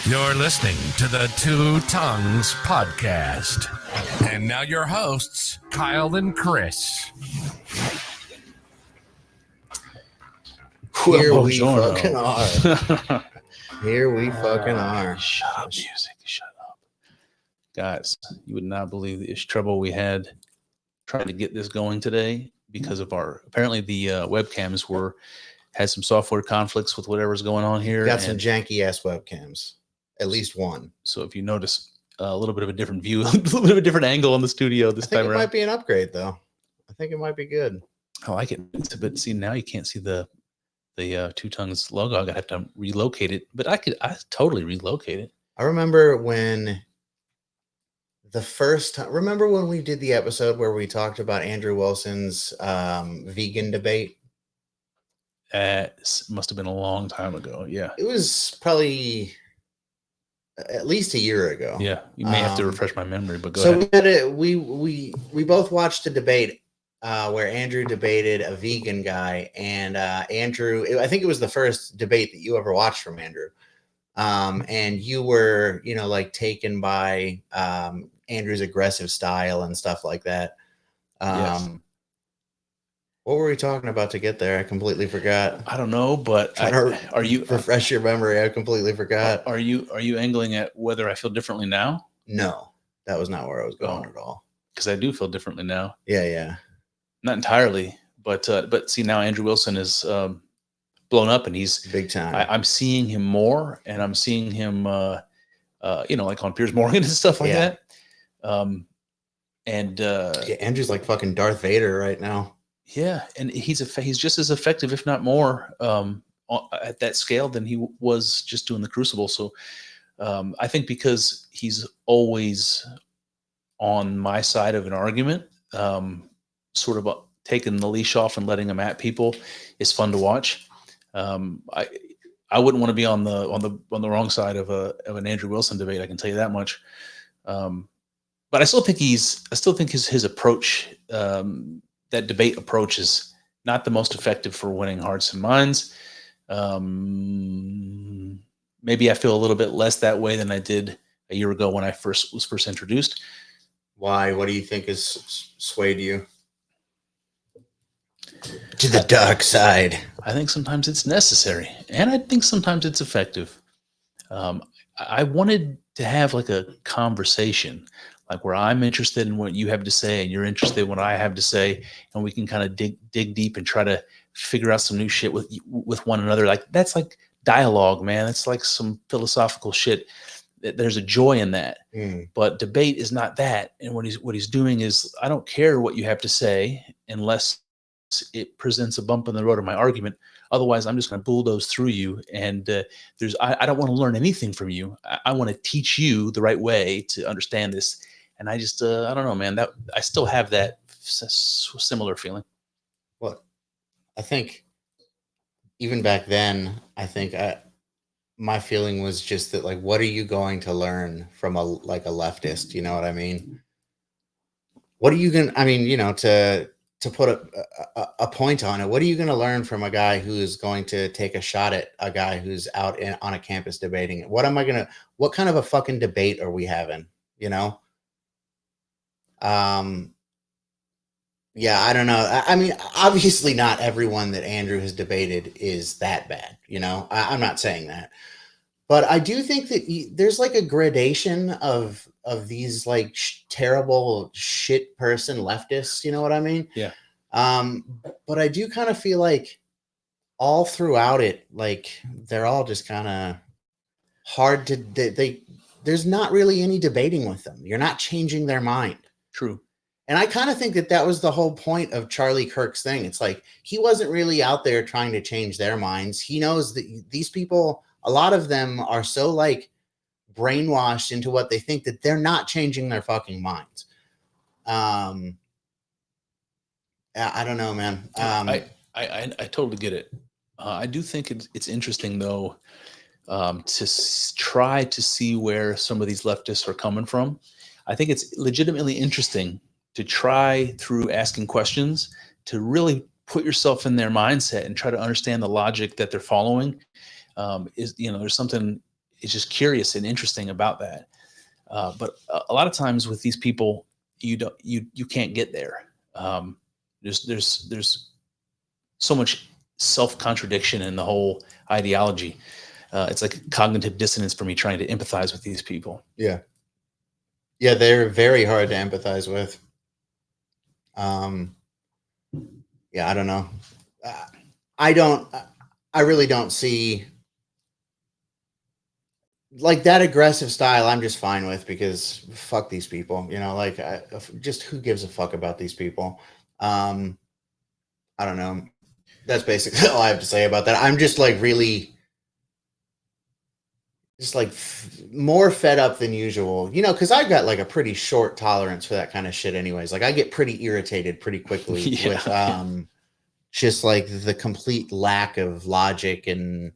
You're listening to the Two Tongues Podcast. And now your hosts, Kyle and Chris. Here we fucking are. Here we fucking are. Shut up, music. Shut up. Guys, you would not believe the trouble we had trying to get this going today because of apparently the webcams had some software conflicts with whatever's going on here. Got some janky ass webcams. At least one. So if you notice a little bit of a different view, a little bit of a different angle on the studio this time around. It might be an upgrade though. I think it might be good. I like it. But see, now you can't see the Two Tongues logo. I'm gonna have to relocate it, but I totally relocate it. I remember when remember when we did the episode where we talked about Andrew Wilson's vegan debate? It must have been a long time ago. Yeah. It was probably at least a year ago. Yeah. You may have to refresh my memory, but go ahead. We both watched a debate where Andrew debated a vegan guy, and Andrew, I think it was the first debate that you ever watched from Andrew. And you were, like taken by Andrew's aggressive style and stuff like that. Yes. What were we talking about to get there? I completely forgot. I don't know, but are you refresh your memory? I completely forgot. Are you angling at whether I feel differently now? No, that was not where I was going at all. Because I do feel differently now. Yeah. Not entirely, but see, now Andrew Wilson is blown up, and he's big time. I'm seeing him more, and I'm seeing him, like on Piers Morgan and stuff like that. Andrew's like fucking Darth Vader right now. Yeah, and he's just as effective, if not more, at that scale than he was just doing the Crucible. So I think because he's always on my side of an argument, sort of taking the leash off and letting him at people is fun to watch. I wouldn't want to be on the wrong side of an Andrew Wilson debate. I can tell you that much. But I still think his approach, that debate approach, is not the most effective for winning hearts and minds. Maybe I feel a little bit less that way than I did a year ago when I was first introduced. Why? What do you think has swayed you to the dark side? I think sometimes it's necessary, and I think sometimes it's effective. I wanted to have like a conversation, like where I'm interested in what you have to say and you're interested in what I have to say, and we can kind of dig deep and try to figure out some new shit with one another. Like that's like dialogue, man. It's like some philosophical shit. There's a joy in that. But debate is not that. And what he's doing is, I don't care what you have to say unless it presents a bump in the road of my argument. Otherwise, I'm just going to bulldoze through you. And I don't want to learn anything from you. I want to teach you the right way to understand this. And I just, I don't know, man, that I still have that similar feeling. Well, I think even back then, I think my feeling was just that, like, what are you going to learn from a leftist? You know what I mean? What are you going to, to put a point on it, what are you going to learn from a guy who is going to take a shot at a guy who's out on a campus debating it? What kind of a fucking debate are we having? I don't know. I mean, obviously not everyone that Andrew has debated is that bad. I'm not saying that, but I do think that there's like a gradation of these like terrible shit person leftists. You know what I mean? Yeah. But I do kind of feel like all throughout it, like they're all just kind of hard to, there's not really any debating with them. You're not changing their mind. True. And I kind of think that was the whole point of Charlie Kirk's thing. It's like, he wasn't really out there trying to change their minds. He knows that these people, a lot of them are so like brainwashed into what they think that they're not changing their fucking minds. I don't know, man. I totally get it. I do think it's interesting though, to try to see where some of these leftists are coming from. I think it's legitimately interesting to try, through asking questions, to really put yourself in their mindset and try to understand the logic that they're following. is, there's something, it's just curious and interesting about that. But a lot of times with these people, you can't get there. There's so much self-contradiction in the whole ideology. It's like cognitive dissonance for me trying to empathize with these people. Yeah, they're very hard to empathize with. Yeah, I don't know. I really don't see like that aggressive style. I'm just fine with, because fuck these people, like just who gives a fuck about these people? I don't know. That's basically all I have to say about that. I'm just like really just like more fed up than usual, because I've got like a pretty short tolerance for that kind of shit anyways. Like I get pretty irritated pretty quickly with just like the complete lack of logic and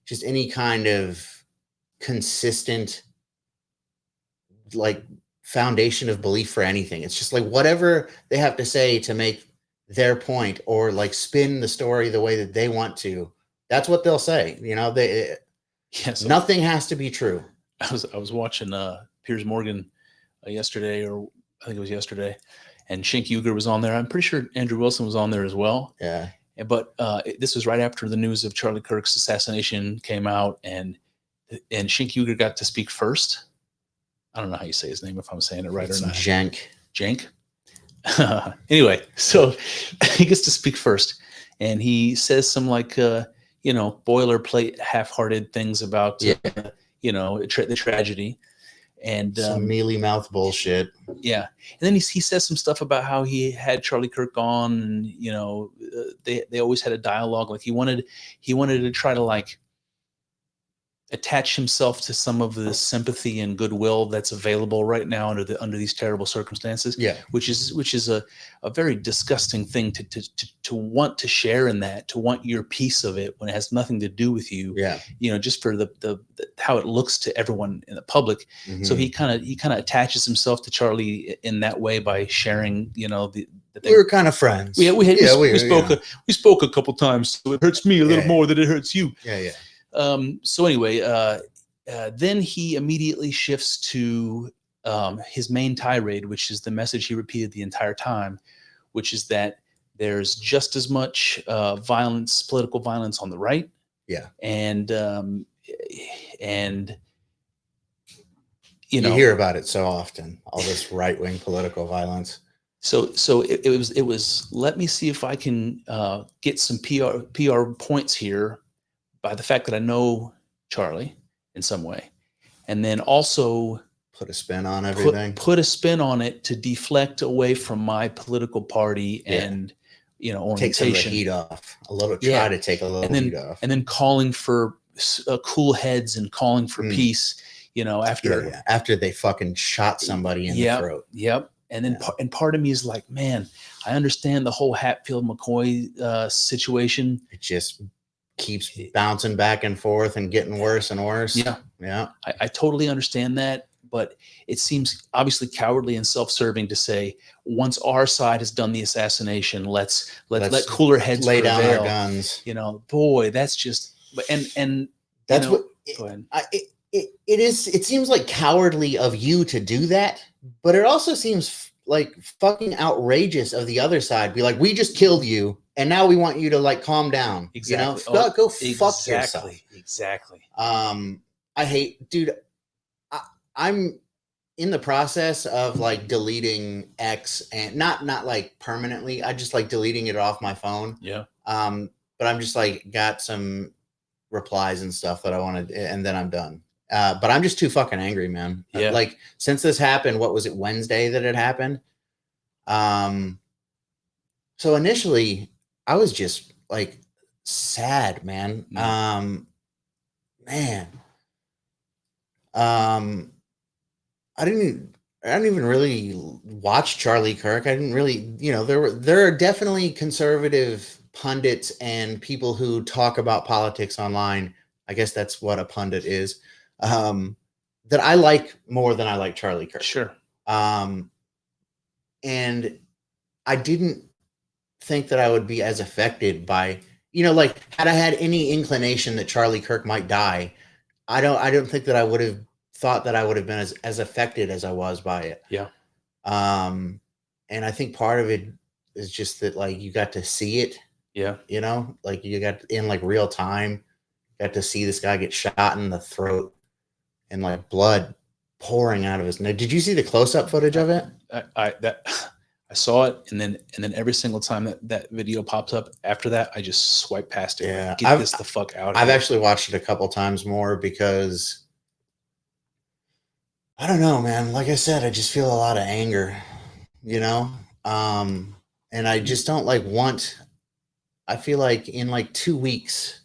just any kind of consistent like foundation of belief for anything. It's just like whatever they have to say to make their point or like spin the story the way that they want to, that's what they'll say. So nothing has to be true. I was watching Piers Morgan yesterday, or I think it was yesterday, and Cenk Uygur was on there. I'm pretty sure Andrew Wilson was on there as well. Yeah. But this was right after the news of Charlie Kirk's assassination came out, and Cenk Uygur got to speak first. I don't know how you say his name, if I'm saying it right or not. Cenk. Anyway, so he gets to speak first, and he says some like boilerplate, half-hearted things about the tragedy, and some mealy mouth bullshit. Yeah, and then he says some stuff about how he had Charlie Kirk on, and they always had a dialogue. Like he wanted to try to like attach himself to some of the sympathy and goodwill that's available right now under these terrible circumstances. Yeah, which is a very disgusting thing to want to share in that, to want your piece of it when it has nothing to do with you. Yeah, just for the how it looks to everyone in the public. Mm-hmm. So he kind of attaches himself to Charlie in that way by sharing. We were kind of friends. Yeah, we spoke a couple times, so it hurts me a little more than it hurts you. Yeah. So anyway, then he immediately shifts to his main tirade, which is the message he repeated the entire time, which is that there's just as much political violence on the right. Yeah. And you hear about it so often, all this right-wing political violence. So it was let me see if I can get some PR points here by the fact that I know Charlie in some way, and then also put a spin on everything. Put a spin on it to deflect away from my political party and orientation. Take some of the heat off a little. Try to take a little heat off, and then calling for cool heads and calling for peace. After they fucking shot somebody in the throat. Yep. And then and part of me is like, man, I understand the whole Hatfield McCoy situation. It just keeps bouncing back and forth and getting worse and worse. Yeah. I totally understand that, but it seems obviously cowardly and self-serving to say, once our side has done the assassination, let's let cooler heads lay prevail. Down our guns. Boy, that's just and that's what. Go ahead. It seems like cowardly of you to do that, but it also seems like fucking outrageous of the other side. Be like, we just killed you, and now we want you to like calm down. Exactly. Go fuck yourself. Exactly. I hate, dude. I'm in the process of like deleting X, and not like permanently. I just like deleting it off my phone. Yeah. But I'm just like got some replies and stuff that I wanted, and then I'm done. But I'm just too fucking angry, man. Yeah. Like since this happened, what was it, Wednesday that it happened? So initially I was just like sad, man. I didn't even really watch Charlie Kirk. I didn't really, there are definitely conservative pundits and people who talk about politics online. I guess that's what a pundit is. That I like more than I like Charlie Kirk. Sure. And I didn't think that I would be as affected by you know, like had I had any inclination that Charlie Kirk might die, I don't think that I would have thought that I would have been as affected as I was by it. Yeah. And I think part of it is just that like you got to see it, Yeah. you know, like you got in like real time, got to see this guy get shot in the throat and like blood pouring out of his neck. Did you see the close-up footage of it? I saw it, and then every single time that video pops up after that, I just swipe past it. Yeah, like, get this the fuck out. I've actually watched it a couple times more because I don't know, man. Like I said, I just feel a lot of anger, you know, and I just don't like want. I feel like in like 2 weeks,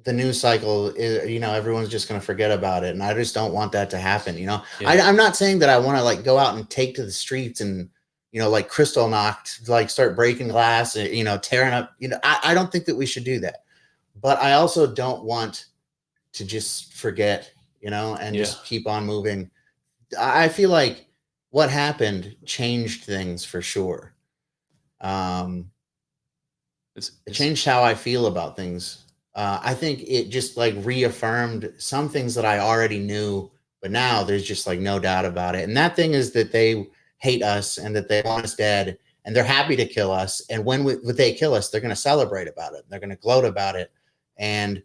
the news cycle is, you know, everyone's just going to forget about it, and I just don't want that to happen. You know, Yeah. I'm not saying that I want to like go out and take to the streets and, you know, like crystal knocked, like start breaking glass, you know, tearing up, you know, I don't think that we should do that. But I also don't want to just forget, you know, and just keep on moving. I feel like what happened changed things for sure. It changed how I feel about things. I think it just like reaffirmed some things that I already knew, but now there's just like no doubt about it. And that thing is that they hate us and that they want us dead and they're happy to kill us. And when they kill us, they're going to celebrate about it. They're going to gloat about it. And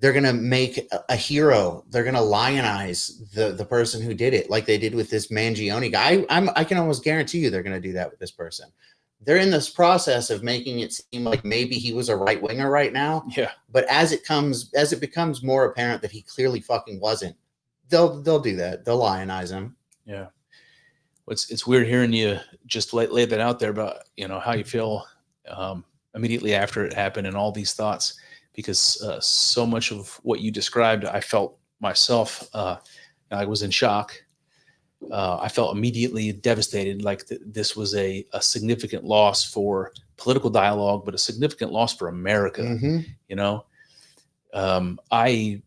they're going to make a hero. They're going to lionize the person who did it, like they did with this Mangione guy. I can almost guarantee you they're going to do that with this person. They're in this process of making it seem like maybe he was a right winger right now. Yeah. But as it becomes more apparent that he clearly fucking wasn't, they'll do that. They'll lionize him. Yeah. It's weird hearing you just lay that out there about, you know, how you feel immediately after it happened and all these thoughts, because so much of what you described, I felt myself. I was in shock. I felt immediately devastated, like this was a significant loss for political dialogue, but a significant loss for America. Mm-hmm. You know, I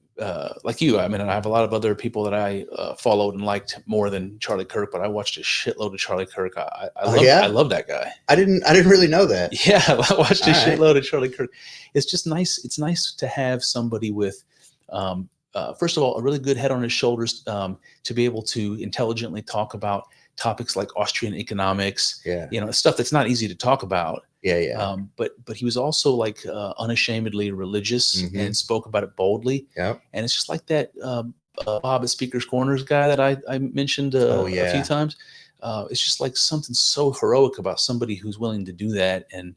like you. I mean, I have a lot of other people that I followed and liked more than Charlie Kirk, but I watched a shitload of Charlie Kirk. I love that guy. I didn't really know that. Yeah, I watched a shitload of Charlie Kirk. It's just nice. It's nice to have somebody with, first of all, a really good head on his shoulders to be able to intelligently talk about topics like Austrian economics. Yeah, you know, stuff that's not easy to talk about. Yeah. But he was also like unashamedly religious and spoke about it boldly. Yeah. And it's just like that Bob at Speaker's Corners guy that I mentioned a few times. It's just like something so heroic about somebody who's willing to do that. And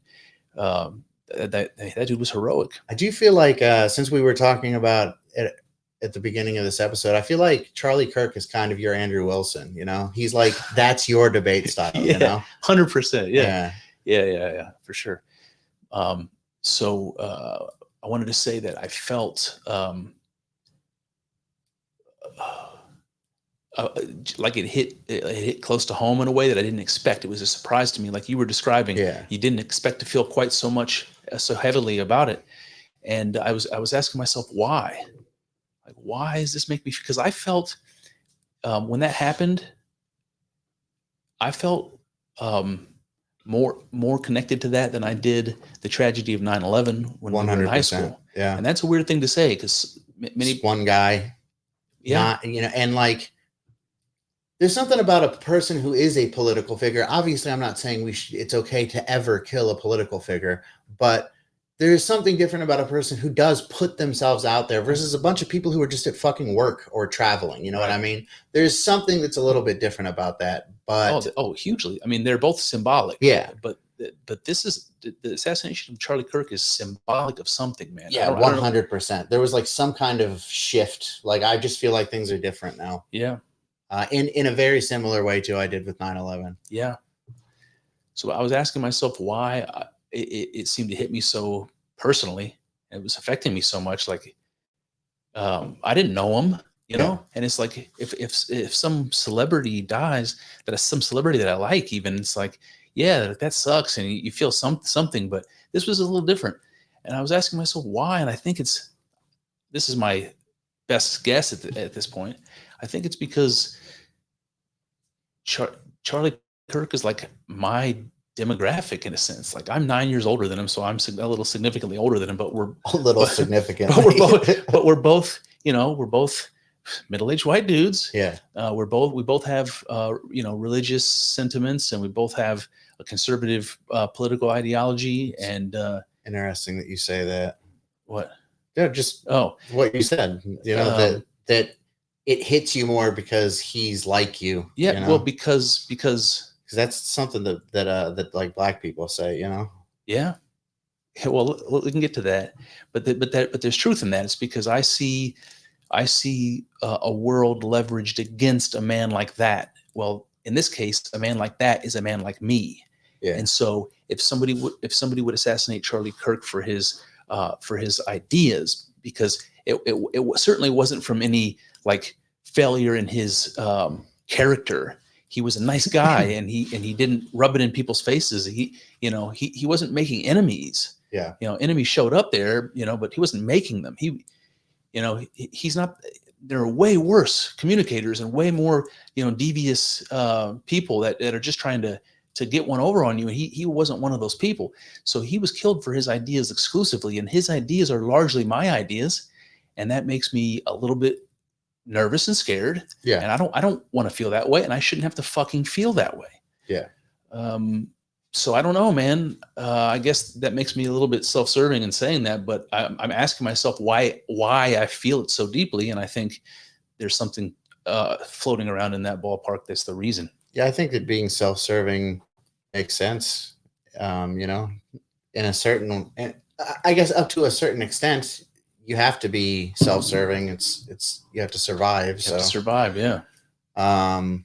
that dude was heroic. I do feel like since we were talking about it at the beginning of this episode, I feel like Charlie Kirk is kind of your Andrew Wilson. You know, he's like, that's your debate style. Yeah, you know, 100%. Yeah, for sure. So I wanted to say that I felt like it hit close to home in a way that I didn't expect. It was a surprise to me, like you were describing. Yeah. You didn't expect to feel quite so much, so heavily about it. And I was asking myself, why? Like, why does this make me? Because I felt when that happened, I felt more connected to that than I did the tragedy of 9/11 when we were in high school. Yeah. And that's a weird thing to say because many one guy, not, you know, and like there's something about a person who is a political figure. Obviously, I'm not saying it's okay to ever kill a political figure, but there's something different about a person who does put themselves out there versus a bunch of people who are just at fucking work or traveling. You know what I mean? There's something that's a little bit different about that. But hugely. I mean, they're both symbolic. Yeah. But this is the assassination of Charlie Kirk is symbolic of something, man. Yeah, 100%. There was like some kind of shift. Like I just feel like things are different now. Yeah. In a very similar way to I did with 9/11. Yeah. So I was asking myself why it seemed to hit me so personally. It was affecting me so much. Like I didn't know him, you know, and it's like if some celebrity dies, that is some celebrity that I like, even it's like, yeah, that sucks, and you feel something. But this was a little different, and I was asking myself why, and I think this is my best guess at this point. I think it's because Charlie Kirk is like my demographic in a sense. Like I'm 9 years older than him, so I'm a little significantly older than him, but we're A little but, significantly. but we're both, we're both middle-aged white dudes. Yeah. We both have, religious sentiments, and we both have a conservative political ideology. And Interesting that you say that. what? Yeah, just what you said. That it hits you more because he's like you. Yeah. Well, because that's something that like black people say. Yeah. Well, we can get to that, but there's truth in that. It's because I see a world leveraged against a man like that. Well, in this case, a man like that is a man like me. Yeah. And so if somebody would assassinate Charlie Kirk for his ideas, because it certainly wasn't from any like failure in his character. He was a nice guy, and he didn't rub it in people's faces. He wasn't making enemies. Yeah. Enemies showed up there, but he wasn't making them. He's not. There are way worse communicators and way more, devious people that are just trying to get one over on you. And he wasn't one of those people. So he was killed for his ideas exclusively, and his ideas are largely my ideas, and that makes me a little bit nervous and scared. Yeah. And I don't want to feel that way, and I shouldn't have to fucking feel that way. Yeah. So I don't know, man. I guess that makes me a little bit self-serving in saying that, but I'm asking myself why I feel it so deeply, and I think there's something floating around in that ballpark that's the reason. Yeah, I think that being self-serving makes sense. In a certain, I guess up to a certain extent, you have to be self-serving. It's you have to survive. You have to survive, yeah. And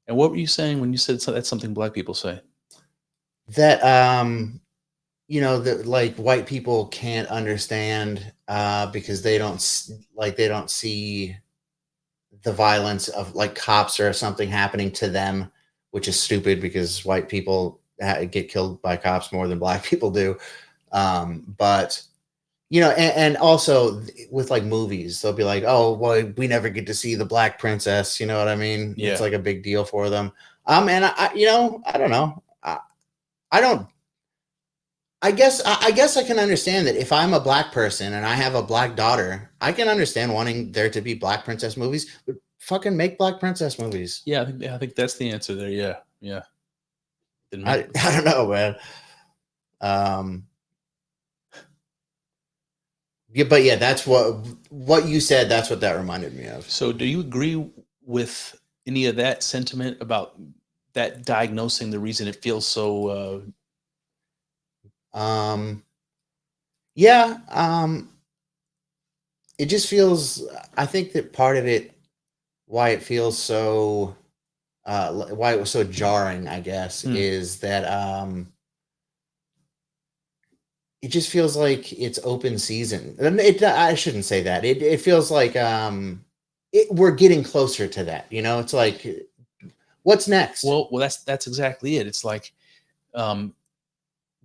what were you saying when you said that's something black people say? That that like white people can't understand because they don't see the violence of like cops or something happening to them, which is stupid because white people get killed by cops more than black people do. But and also with like movies, they'll be like, oh, well, we never get to see the black princess. You know what I mean? Yeah. It's like a big deal for them. And I don't know. I guess I can understand that if I'm a black person and I have a black daughter, I can understand wanting there to be black princess movies, but fucking make black princess movies. Yeah, I think that's the answer there. Yeah. I don't know, man. Yeah, but yeah, that's what you said. That's what that reminded me of. So, do you agree with any of that sentiment about that diagnosing the reason it feels so? Yeah. It just feels. I think that part of it, why it feels so, why it was so jarring, I guess, is that it just feels like it's open season. I shouldn't say that. It feels like we're getting closer to that. It's like, what's next? Well, that's exactly it. It's like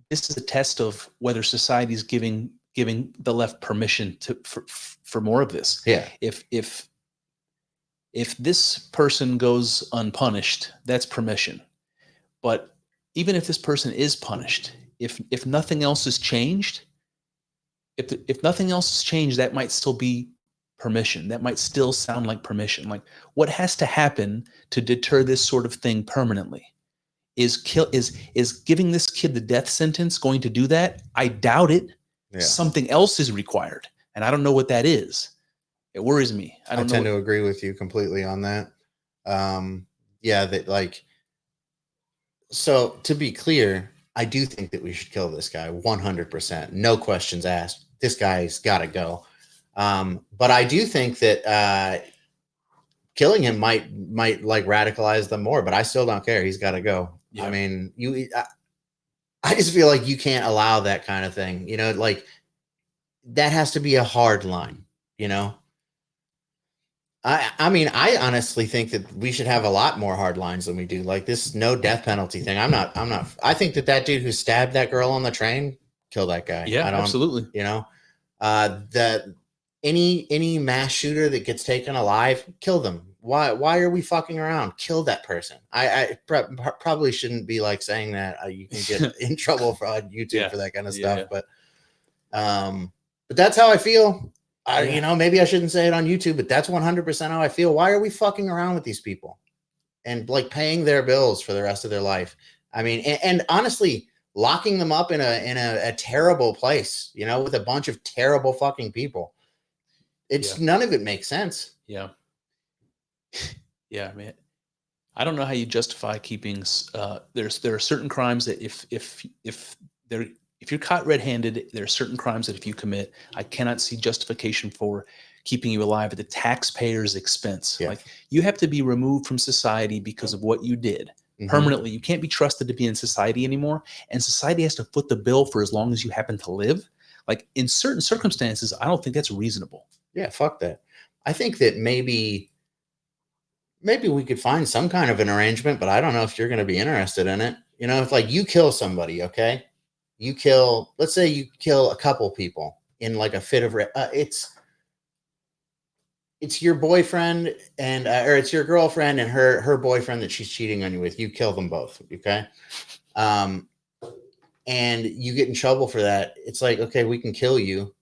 this is a test of whether society is giving the left permission for more of this. Yeah. If this person goes unpunished, that's permission. But even if this person is punished, if nothing else has changed, if nothing else has changed, that might still be permission. That might still sound like permission. Like, what has to happen to deter this sort of thing permanently? Is giving this kid the death sentence going to do that? I doubt it. Yeah. Something else is required, and I don't know what that is. It worries me. I tend to agree with you completely on that. So to be clear, I do think that we should kill this guy 100%. No questions asked. This guy's got to go. But I do think that killing him might like radicalize them more, but I still don't care. He's got to go. Yeah. I mean, I just feel like you can't allow that kind of thing. Like that has to be a hard line, I mean, I honestly think that we should have a lot more hard lines than we do. Like this no death penalty thing. I think that dude who stabbed that girl on the train, kill that guy. Yeah, absolutely. That any mass shooter that gets taken alive, kill them Why are we fucking around? Kill that person. I probably shouldn't be like saying that. You can get in trouble for on YouTube for that kind of stuff. But that's how I feel. You know, maybe I shouldn't say it on YouTube, but that's 100% how I feel. Why are we fucking around with these people and like paying their bills for the rest of their life? I mean, and honestly, locking them up in a terrible place, you know, with a bunch of terrible fucking people. It's none of it makes sense. Yeah. Yeah, man. I don't know how you justify keeping. There are certain crimes that if you're caught red-handed, there are certain crimes that if you commit, I cannot see justification for keeping you alive at the taxpayer's expense. Like, you have to be removed from society because of what you did permanently. You can't be trusted to be in society anymore, and society has to foot the bill for as long as you happen to live. Like, in certain circumstances, I don't think that's reasonable. Yeah, fuck that. I think that maybe we could find some kind of an arrangement, but I don't know if you're going to be interested in it. You know, if like you kill somebody, okay? Let's say you kill a couple people in like a fit of, it's your boyfriend and, or it's your girlfriend and her boyfriend that she's cheating on you with. You kill them both. Okay. And you get in trouble for that. It's like, okay, we can kill you.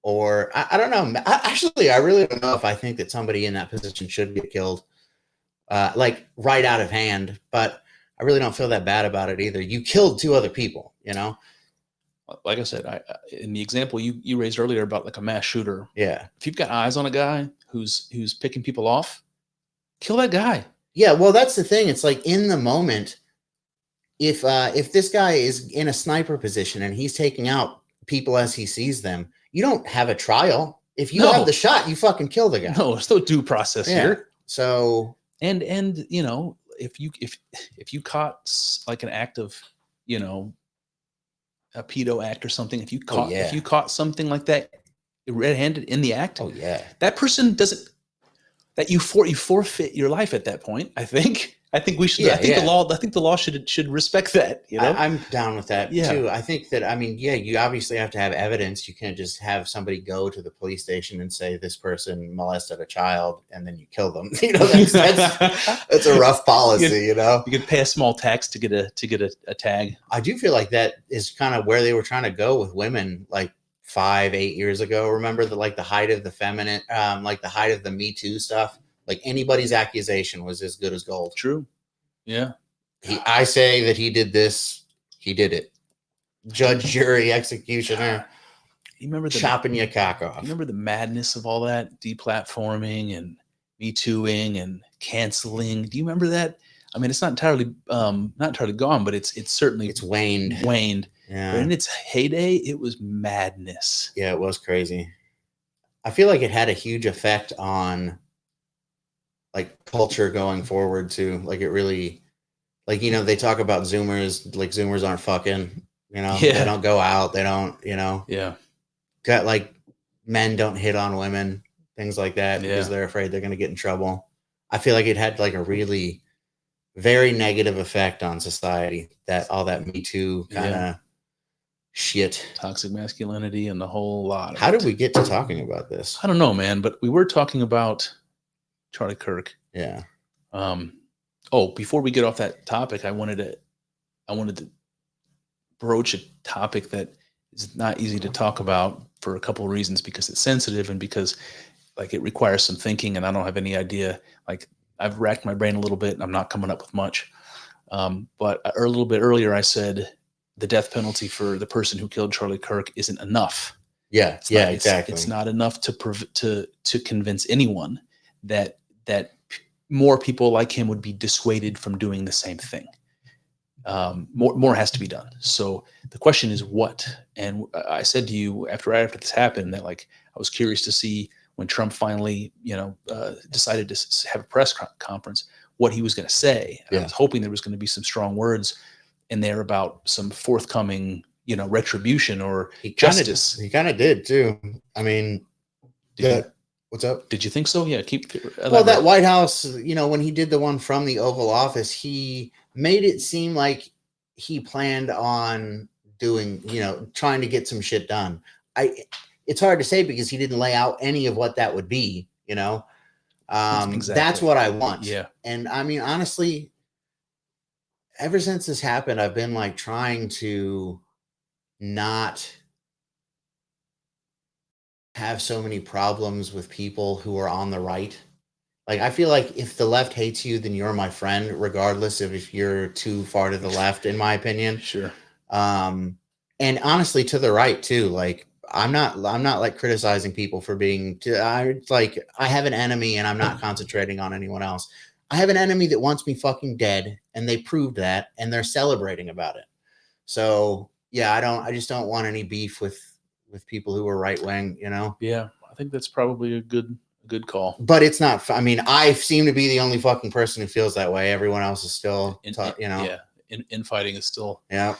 Or I don't know. I really don't know if I think that somebody in that position should get killed, like right out of hand, but I really don't feel that bad about it either. You killed two other people, you know? Like I said, in the example you raised earlier about like a mass shooter. Yeah. If you've got eyes on a guy who's picking people off, kill that guy. Yeah. Well, that's the thing. It's like in the moment, if this guy is in a sniper position and he's taking out people as he sees them, you don't have a trial. If you have the shot, you fucking kill the guy. No, there's no due process here. So and you know, if you caught like an act of, you know, a pedo act or something, if you caught something like that red-handed in the act, that person doesn't, that you forfeit your life at that point. I think we should. I think the law should respect that. You know, I'm down with that too. I think that, I mean, you obviously have to have evidence. You can't just have somebody go to the police station and say this person molested a child and then you kill them. You know, that's a rough policy. You know, you could pay a small tax to get a tag. I do feel like that is kind of where they were trying to go with women, like 5-8 years ago. Remember the height of the feminine, like the height of the Me Too stuff. Like anybody's accusation was as good as gold. True. Yeah. I say that he did this. He did it. Judge, jury, executioner. You remember chopping your cock off. You remember the madness of all that deplatforming and Me Tooing and canceling? Do you remember that? I mean, it's not entirely gone, but it's certainly waned. Yeah. But in its heyday, it was madness. Yeah, it was crazy. I feel like it had a huge effect on like culture going forward too. Like it really, like, you know, they talk about Zoomers, like Zoomers aren't fucking, you know, they don't go out. They don't, you know, got like men don't hit on women, things like that because they're afraid they're going to get in trouble. I feel like it had like a really very negative effect on society, that all that Me Too kind of shit, toxic masculinity and the whole lot. How did we get to talking about this? I don't know, man, but we were talking about Charlie Kirk. Yeah. Before we get off that topic, I wanted to broach a topic that is not easy to talk about for a couple of reasons, because it's sensitive and because like it requires some thinking and I don't have any idea. Like I've racked my brain a little bit and I'm not coming up with much. But a little bit earlier I said the death penalty for the person who killed Charlie Kirk isn't enough. Yeah. Exactly. It's not enough to convince anyone that more people like him would be dissuaded from doing the same thing. More has to be done. So the question is what? And I said to you right after this happened that like I was curious to see when Trump finally, decided to have a press conference, what he was going to say. And I was hoping there was going to be some strong words in there about some forthcoming, retribution or justice. He kind of did too. I mean, what's up? Did you think so? Yeah. Well, that White House, when he did the one from the Oval Office, he made it seem like he planned on doing, trying to get some shit done. It's hard to say because he didn't lay out any of what that would be, Exactly. That's what I want. Yeah. And I mean, honestly, ever since this happened, I've been like trying to not have so many problems with people who are on the right. Like, I feel like if the left hates you, then you're my friend, regardless of if you're too far to the left, in my opinion. Sure. And honestly, to the right too. Like, I'm not like criticizing people for being. I have an enemy, and I'm not concentrating on anyone else. I have an enemy that wants me fucking dead, and they proved that, and they're celebrating about it. So yeah, I just don't want any beef with people who are right wing. You know. Yeah, I think that's probably a good call. But it's not. I mean, I seem to be the only fucking person who feels that way. Everyone else is still, Yeah, infighting is still. Yeah.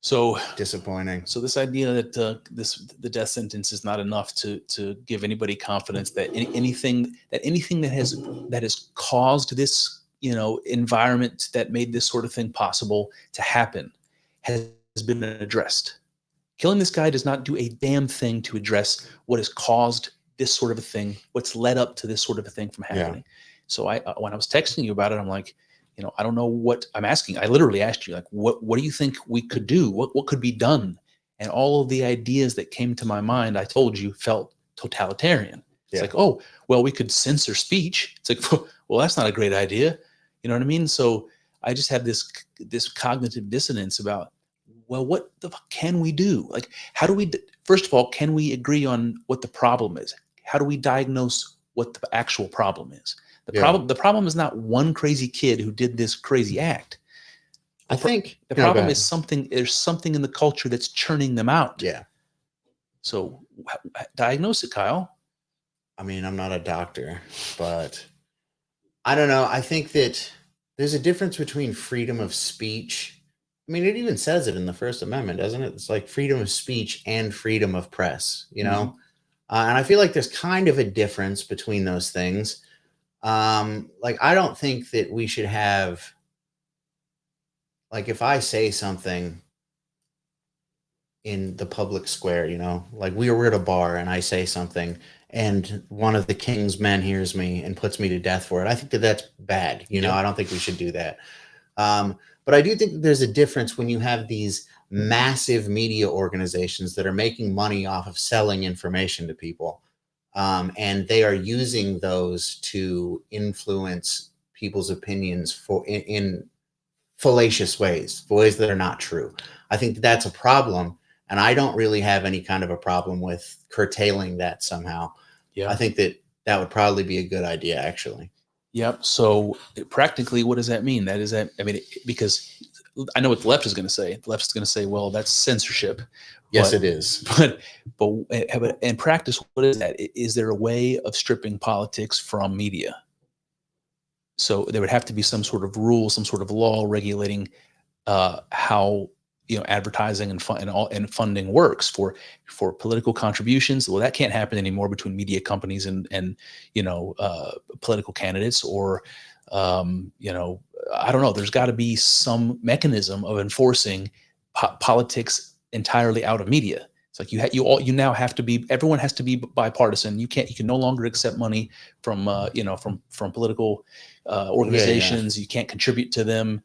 So disappointing. So this idea that the death sentence is not enough to give anybody confidence that anything that has caused this environment that made this sort of thing possible to happen has been addressed. Killing this guy does not do a damn thing to address what has caused this sort of a thing, what's led up to this sort of a thing from happening. Yeah. So when I was texting you about it, I'm like, I don't know what I'm asking. I literally asked you, like, what do you think we could do? What could be done? And all of the ideas that came to my mind, I told you, felt totalitarian. It's like, oh, well, we could censor speech. It's like, well, that's not a great idea. You know what I mean? So I just have this cognitive dissonance about, well, what the fuck can we do? Like, how do we, first of all, can we agree on what the problem is? How do we diagnose what the actual problem is? The problem is not one crazy kid who did this crazy act. I think the problem is there's something in the culture that's churning them out. Yeah. So diagnose it, Kyle. I mean, I'm not a doctor, but I don't know. I think that there's a difference between freedom of speech. I mean, it even says it in the First Amendment, doesn't it? It's like freedom of speech and freedom of press, you know? Mm-hmm. And I feel like there's kind of a difference between those things. Like, I don't think that we should have, like, if I say something in the public square, like we're at a bar and I say something and one of the king's men hears me and puts me to death for it, I think that that's bad. I don't think we should do that. But I do think that there's a difference when you have these massive media organizations that are making money off of selling information to people. And they are using those to influence people's opinions in fallacious ways, ways that are not true. I think that's a problem, and I don't really have any kind of a problem with curtailing that somehow. Yeah, I think that would probably be a good idea, actually. Yep. So practically, what does that mean? Because I know what the left is going to say. The left is going to say, well, that's censorship. Yes, it is. But in practice, what is that? Is there a way of stripping politics from media? So there would have to be some sort of rule, some sort of law regulating how advertising and funding works for political contributions. Well, that can't happen anymore between media companies and political candidates, or I don't know. There's got to be some mechanism of enforcing politics entirely out of media. It's like you now have to be, everyone has to be bipartisan. You can no longer accept money from political organizations. Yeah. You can't contribute to them.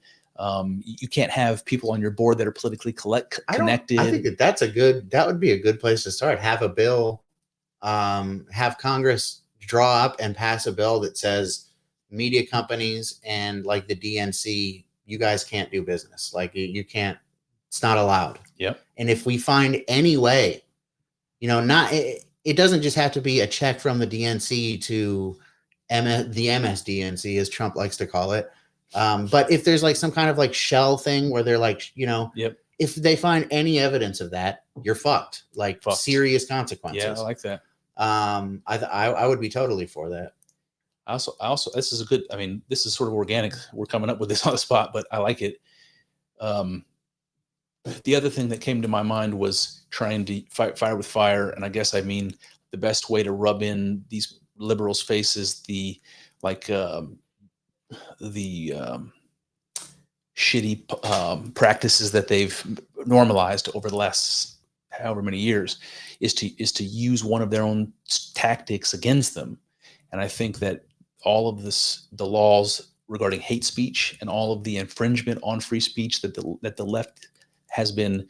You can't have people on your board that are politically connected. I think that would be a good place to start. Have a bill, have Congress draw up and pass a bill that says media companies and like the DNC, you guys can't do business. Like you can't, it's not allowed. Yep. And if we find any way, it doesn't just have to be a check from the DNC to the MSDNC, as Trump likes to call it. But if there's like some kind of like shell thing where they're like, yep. If they find any evidence of that, you're fucked. Like serious consequences. Yeah, I like that. I would be totally for that. Also, this is this is sort of organic. We're coming up with this on the spot, but I like it. The other thing that came to my mind was trying to fight fire with fire. And I guess I mean the best way to rub in these liberals' faces, the shitty practices that they've normalized over the last however many years, is to use one of their own tactics against them. And I think that all of the laws regarding hate speech and all of the infringement on free speech that the left has been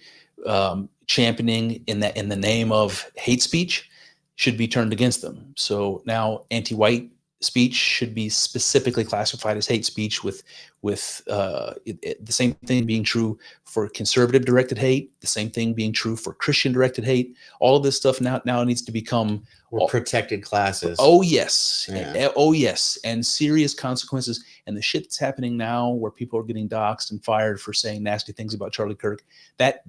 championing in the name of hate speech should be turned against them. So now anti-white speech should be specifically classified as hate speech, with the same thing being true for conservative directed hate, the same thing being true for Christian directed hate. All of this stuff now needs to become protected classes. Oh yes, Yeah. oh yes, and serious consequences. And the shit that's happening now, where people are getting doxxed and fired for saying nasty things about Charlie Kirk, that's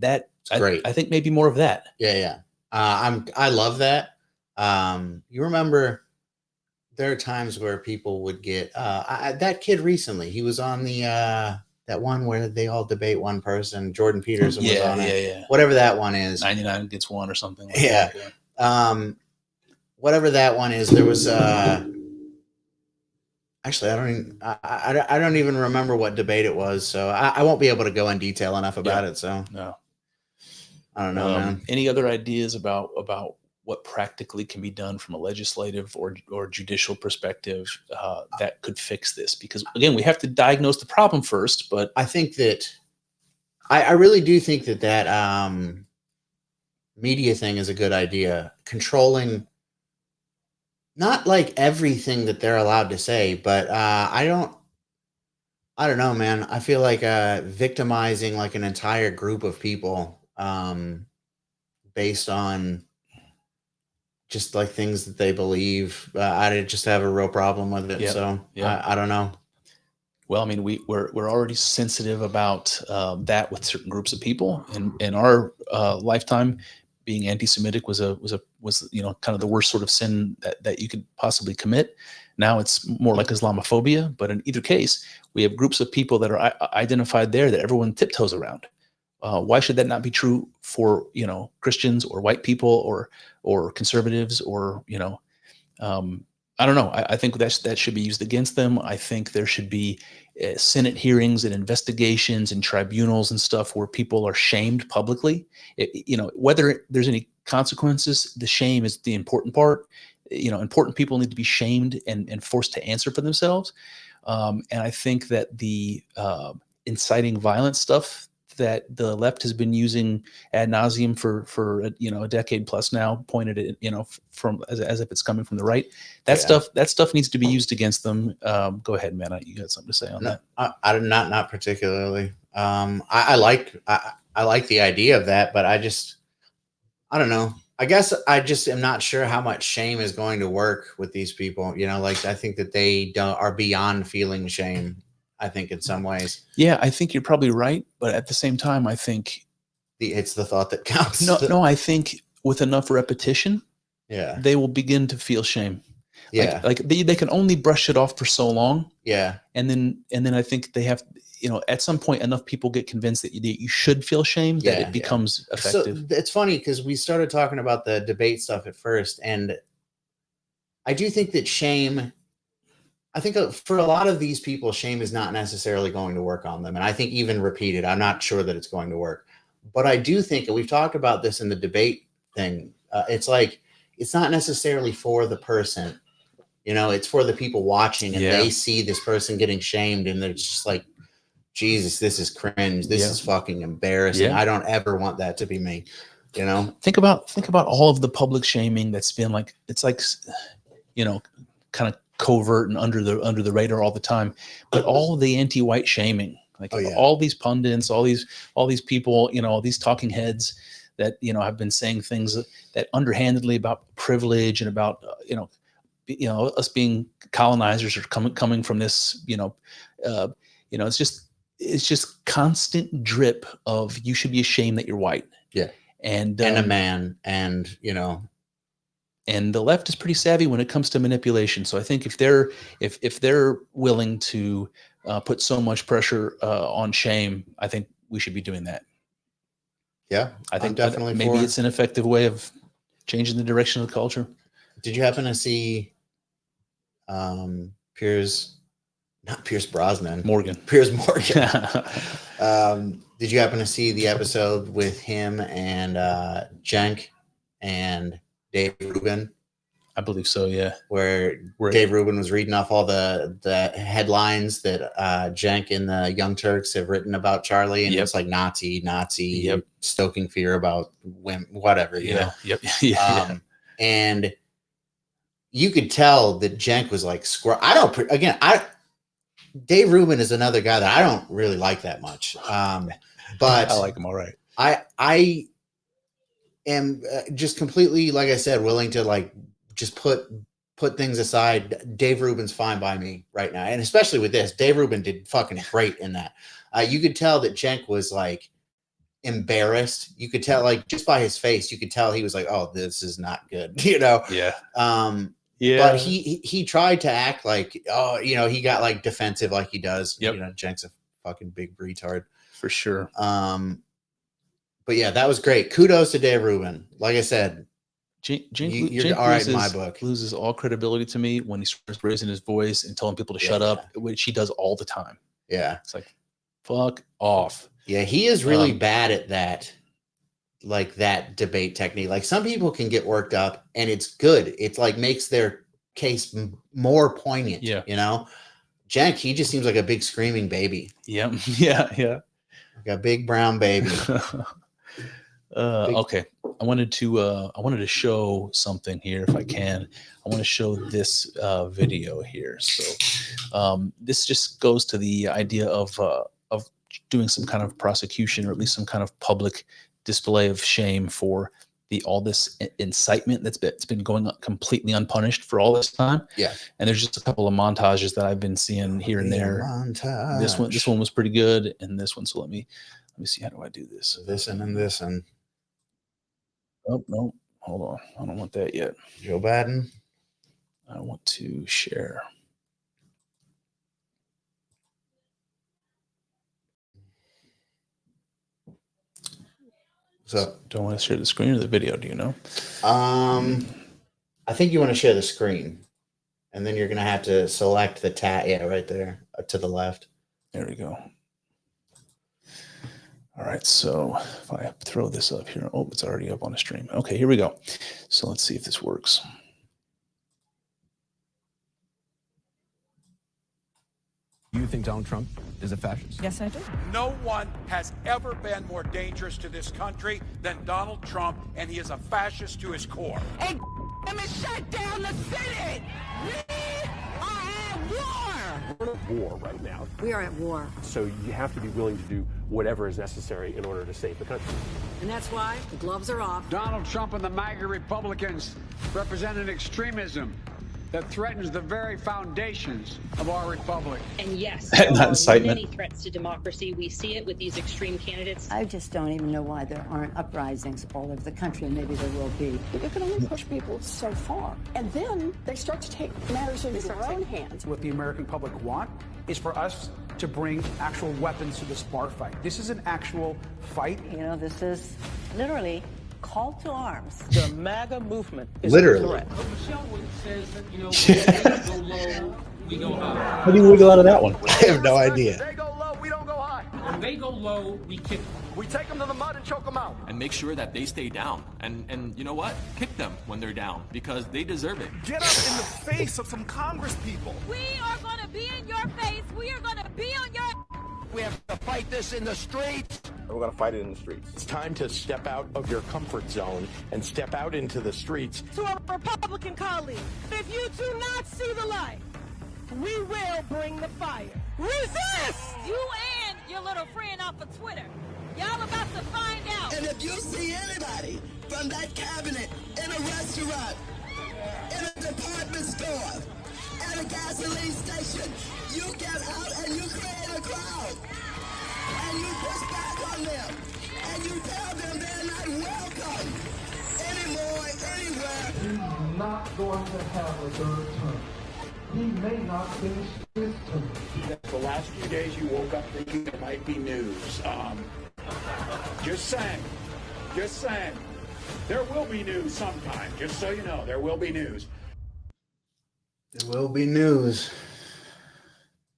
great. I think maybe more of that. Yeah. I love that. You remember, there are times where people would get that kid recently. He was on the that one where they all debate one person. Jordan Peterson was on it. Yeah. Whatever that one is. 99 against 1 or something. Like that. Whatever that one is. There was actually I don't even remember what debate it was. So I won't be able to go in detail enough about it. So no, I don't know, man. Any other ideas about what practically can be done from a legislative or judicial perspective that could fix this? Because again, we have to diagnose the problem first. But I think that I really do think that media thing is a good idea. Controlling not like everything that they're allowed to say, but I don't know, man. I feel like victimizing like an entire group of people based on just like things that they believe. I just have a real problem with it. So I don't know. Well, I mean, we're already sensitive about that with certain groups of people. In our lifetime, being anti-Semitic was kind of the worst sort of sin that you could possibly commit. Now it's more like Islamophobia, but in either case, we have groups of people that are identified there that everyone tiptoes around. Why should that not be true for Christians or white people or conservatives or I don't know. I think that should be used against them. I think there should be Senate hearings and investigations and tribunals and stuff where people are shamed publicly. Whether there's any consequences, the shame is the important part. Important people need to be shamed and forced to answer for themselves. And I think that the inciting violence stuff that the left has been using ad nauseum for a decade plus now, pointed at from as if it's coming from the right. That stuff needs to be used against them. Go ahead, man. You got something to say on that? I not particularly. I like the idea of that, but I don't know. I guess I just am not sure how much shame is going to work with these people. Like I think that they are beyond feeling shame. I think in some ways. Yeah, I think you're probably right, but at the same time, I think it's the thought that counts. No, I think with enough repetition, they will begin to feel shame. Yeah, like they can only brush it off for so long. Yeah, and then I think they have, at some point, enough people get convinced that you should feel shame that it becomes effective. So it's funny because we started talking about the debate stuff at first, and I do think that shame. I think for a lot of these people, shame is not necessarily going to work on them. And I think even repeated, I'm not sure that it's going to work. But I do think, and we've talked about this in the debate thing, it's like, it's not necessarily for the person, it's for the people watching, and they see this person getting shamed and they're just like, Jesus, this is cringe. This is fucking embarrassing. I don't ever want that to be me. Think about all of the public shaming that's been like, it's like, kind of covert and under the radar all the time, but all the anti-white shaming, like all these pundits, all these people, these talking heads that have been saying things that underhandedly about privilege and about us being colonizers or coming from this, it's just constant drip of you should be ashamed that you're white. Yeah, and a man, and And the left is pretty savvy when it comes to manipulation. So I think if they're willing to put so much pressure on shame, I think we should be doing that. Yeah, I think definitely maybe it's an effective way of changing the direction of the culture. Did you happen to see Piers Morgan? Did you happen to see the episode with him and Cenk and Dave Rubin? I believe so. Yeah. Where Dave Rubin was reading off all the headlines that Cenk and the Young Turks have written about Charlie, and it's like Nazi, stoking fear about women, whatever, you know. And you could tell that Cenk was like, Dave Rubin is another guy that I don't really like that much. But I like him all right. I am just completely, like I said, willing to like just put things aside. Dave Rubin's fine by me right now. And especially with this, Dave Rubin did fucking great in that. You could tell that Cenk was like embarrassed. You could tell, like, just by his face, you could tell he was like, oh, this is not good, you know? Yeah. But he tried to act like, oh, you know, he got like defensive like he does. Yep. You know, Cenk's a fucking big retard. For sure. But yeah, that was great. Kudos to Dave Rubin. Like I said, Cenk all right in my book. Loses all credibility to me when he starts raising his voice and telling people to shut up, which he does all the time. Yeah. It's like, fuck off. Yeah, he is really bad at that. Like that debate technique. Like some people can get worked up and it's good. It's like makes their case more poignant. Yeah. You know, Cenk, he just seems like a big screaming baby. Yeah. Yeah. Like a big brown baby. Okay. I wanted to show something here if I can. I want to show this video here. So this just goes to the idea of doing some kind of prosecution, or at least some kind of public display of shame for all this incitement that's been going on completely unpunished for all this time. Yeah. And there's just a couple of montages that I've been seeing here and there. This one was pretty good, and this one. So let me see, how do I do this? This and this and. Oh no, hold on. I don't want that yet. Joe Biden. I want to share. So do I want to share the screen or the video? Do you know? I think you want to share the screen, and then you're going to have to select the tab. Yeah, right there to the left. There we go. All right, so if I throw this up here, oh, it's already up on a stream. Okay, here we go. So let's see if this works. You think Donald Trump is a fascist? Yes, I do. No one has ever been more dangerous to this country than Donald Trump, and he is a fascist to his core. And shut down the Senate! We are at war! We're at war right now. We are at war. So you have to be willing to do whatever is necessary in order to save the country. And that's why the gloves are off. Donald Trump and the MAGA Republicans represent an extremism that threatens the very foundations of our republic. And yes, Not there are incitement. many threats to democracy. We see it with these extreme candidates. I just don't even know why there aren't uprisings all over the country, and maybe there will be. You can only push people so far, and then they start to take matters into their own hands. What the American public want is for us to bring actual weapons to this bar fight. This is an actual fight. You know, this is literally call to arms. The MAGA movement is Literally. a threat. Michelle says that, you know, when they go low, we go high. How do you wiggle out of that one? I have no idea. They go low, we don't go high. When they go low, we kick them. We take them to the mud and choke them out. And make sure that they stay down. And you know what? Kick them when they're down, because they deserve it. Get up in the face of some Congress people. We are going to be in your face. We are going to be on your... We have to fight this in the streets. We're going to fight it in the streets. It's time to step out of your comfort zone and step out into the streets. To our Republican colleagues, if you do not see the light, we will bring the fire. Resist! You and your little friend off of Twitter. Y'all about to find out. And if you see anybody from that cabinet in a restaurant, in a department store, at a gasoline station, you get out and you create a crowd. And you push back on them. And you tell them they're not welcome anymore, anywhere. He's not going to have a third term. He may not finish this term. The last few days you woke up thinking there might be news. Just saying. Just saying. There will be news sometime. Just so you know, there will be news. There will be news.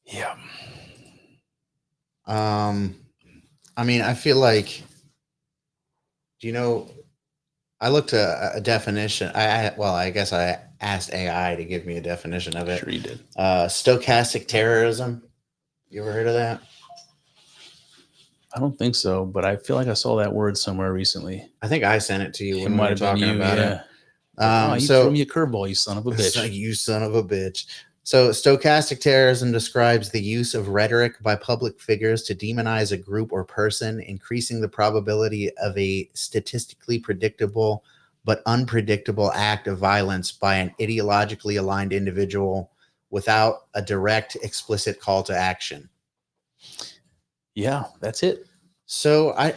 Yeah. I mean, I feel like, do you know I looked at a definition. I guess I asked AI to give me a definition of it. Sure you did. Stochastic terrorism. You ever heard of that? I don't think so, but I feel like I saw that word somewhere recently. I think I sent it to you It when we might were have been talking you, about yeah. it. You So threw me a curveball, you son of a bitch. you son of a bitch. So stochastic terrorism describes the use of rhetoric by public figures to demonize a group or person, increasing the probability of a statistically predictable but unpredictable act of violence by an ideologically aligned individual without a direct, explicit call to action. Yeah, that's it. So I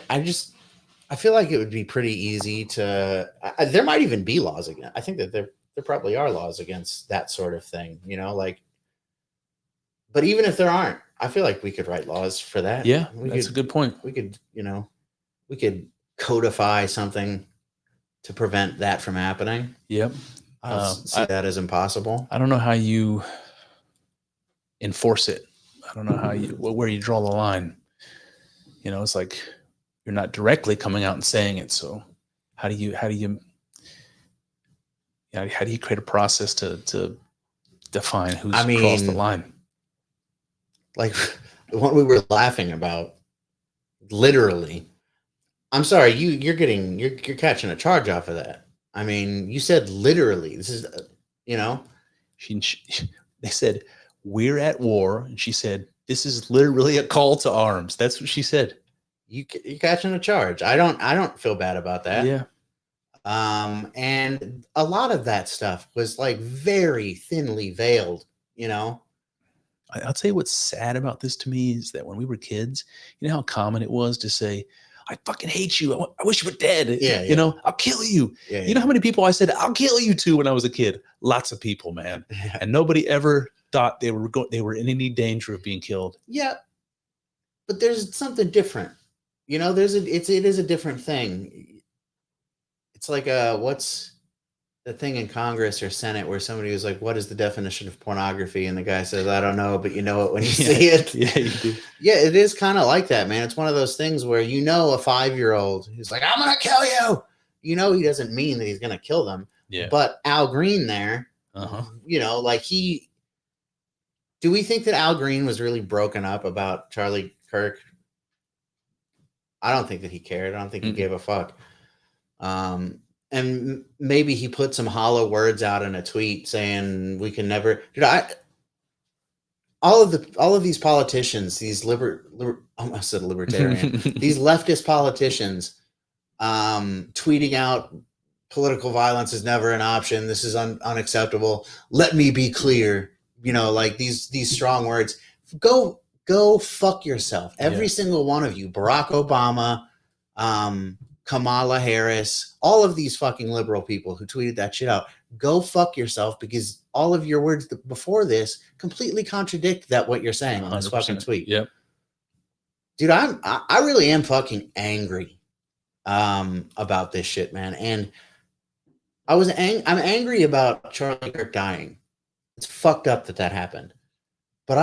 feel like it would be pretty easy to. There might even be laws against. I think that there probably are laws against that sort of thing. Like. But even if there aren't, I feel like we could write laws for that. Yeah, that's a good point. We could, we could codify something to prevent that from happening. Yep. I don't see that as impossible. I don't know how you enforce it. I don't know where you draw the line. It's like you're not directly coming out and saying it. So how do you create a process to define who's crossed the line? Like the one we were laughing about, literally. I'm sorry, you're catching a charge off of that. I mean, you said literally. This is, they said we're at war, and she said this is literally a call to arms. That's what she said. You're catching a charge. I don't feel bad about that. Yeah. And a lot of that stuff was like very thinly veiled. I'll tell you what's sad about this to me is that when we were kids, you know how common it was to say, I fucking hate you. I wish you were dead. Yeah. I'll kill you. Yeah, you know how many people I said, I'll kill you to when I was a kid? Lots of people, man. Yeah. And nobody ever thought they were in any danger of being killed. Yeah. But there's something different. It is a different thing. It's like what's the thing in Congress or Senate where somebody was like, what is the definition of pornography? And the guy says, I don't know, but you know it when you see it. Yeah, you do. Yeah, it is kind of like that, man. It's one of those things where a 5-year-old who's like, I'm going to kill you. He doesn't mean that he's going to kill them. Yeah. But Al Green there, do we think that Al Green was really broken up about Charlie Kirk? I don't think that he cared. I don't think he gave a fuck. And maybe he put some hollow words out in a tweet saying we can never. All of these politicians, these I said libertarian, these leftist politicians, tweeting out political violence is never an option. This is unacceptable. Let me be clear. Like these strong words. Go fuck yourself. Every single one of you, Barack Obama, Kamala Harris, all of these fucking liberal people who tweeted that shit out, go fuck yourself because all of your words before this completely contradict what you're saying on this fucking tweet. Yep. Dude, I really am fucking angry about this shit, man. And I'm angry about Charlie Kirk dying. It's fucked up that happened. But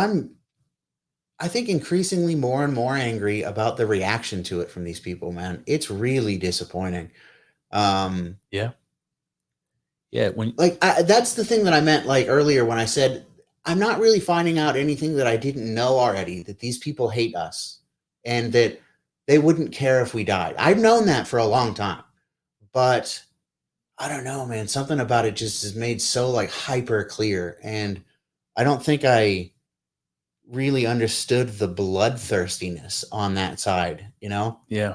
I think increasingly more and more angry about the reaction to it from these people, man. It's really disappointing. Yeah. That's the thing that I meant earlier when I said, I'm not really finding out anything that I didn't know already, that these people hate us and that they wouldn't care if we died. I've known that for a long time, but I don't know, man. Something about it just is made so hyper clear. And I don't think I really understood the bloodthirstiness on that side, Yeah.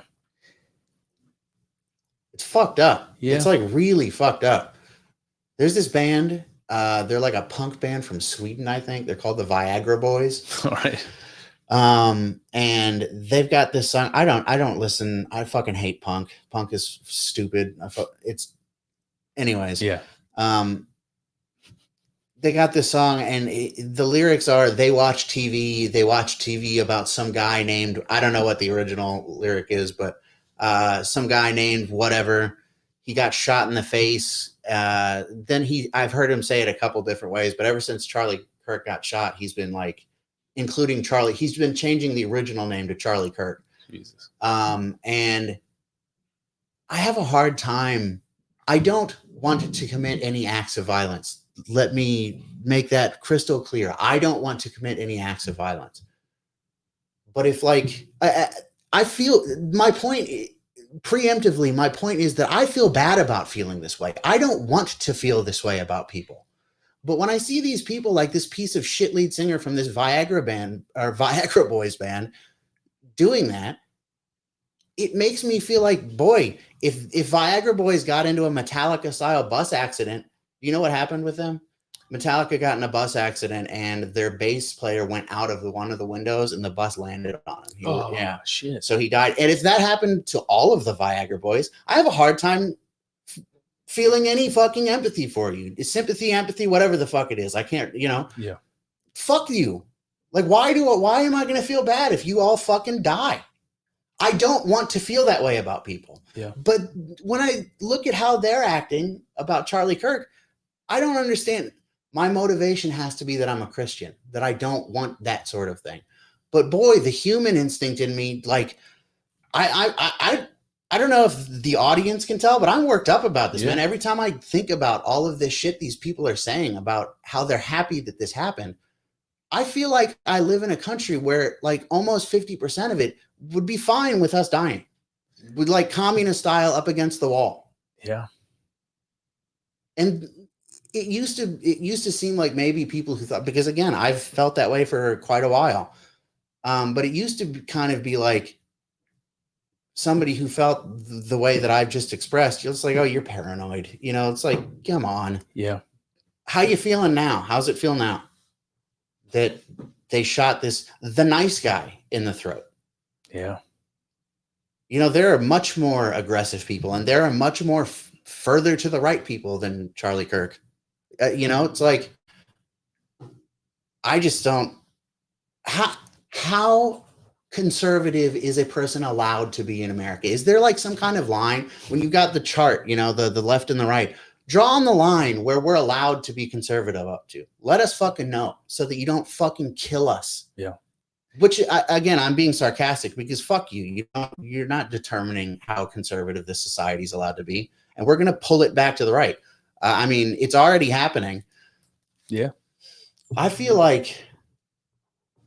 It's fucked up. Yeah. It's really fucked up. There's this band, they're like a punk band from Sweden, I think. They're called the Viagra Boys. All right. And they've got this song. I don't listen. I fucking hate punk. Punk is stupid. Anyways. Yeah. They got this song and the lyrics are, they watch TV about some guy named, I don't know what the original lyric is, but some guy named whatever, he got shot in the face. Then I've heard him say it a couple different ways, but ever since Charlie Kirk got shot, he's been including Charlie, he's been changing the original name to Charlie Kirk. Jesus. And I have a hard time I don't want to commit any acts of violence. Let me make that crystal clear. I don't want to commit any acts of violence. But if like, I feel my point preemptively, my point is that I feel bad about feeling this way. I don't want to feel this way about people. But when I see these people like this piece of shit lead singer from this Viagra band or Viagra Boys band doing that, it makes me feel like, boy, if Viagra Boys got into a Metallica style bus accident, you know what happened with them? Metallica got in a bus accident and their bass player went out of one of the windows and the bus landed on him. Shit. So he died. And if that happened to all of the Viagra Boys, I have a hard time feeling any fucking empathy for you. Sympathy, empathy, whatever the fuck it is. I can't, Yeah. Fuck you. Like, why am I going to feel bad if you all fucking die? I don't want to feel that way about people. Yeah. But when I look at how they're acting about Charlie Kirk, I don't understand. My motivation has to be that I'm a Christian, that I don't want that sort of thing. But boy, the human instinct in me, like, I don't know if the audience can tell, but I'm worked up about this, man. Every time I think about all of this shit these people are saying about how they're happy that this happened, I feel like I live in a country where like almost 50% of it would be fine with us dying, with like communist style up against the wall. Yeah. And it used to seem like maybe people who thought, because again, I've felt that way for quite a while. But it used to kind of be like somebody who felt the way that I've just expressed. It's like, oh, you're paranoid. It's like, come on. Yeah. How you feeling now? How's it feel now that they shot the nice guy in the throat? Yeah. There are much more aggressive people, and there are much more further to the right people than Charlie Kirk. It's like, I just don't. How conservative is a person allowed to be in America? Is there like some kind of line when you got the chart, the left and the right? Draw on the line where we're allowed to be conservative up to. Let us fucking know so that you don't fucking kill us. Yeah. Which, again, I'm being sarcastic because fuck you. You're not determining how conservative this society is allowed to be. And we're going to pull it back to the right. I mean, it's already happening. Yeah. I feel like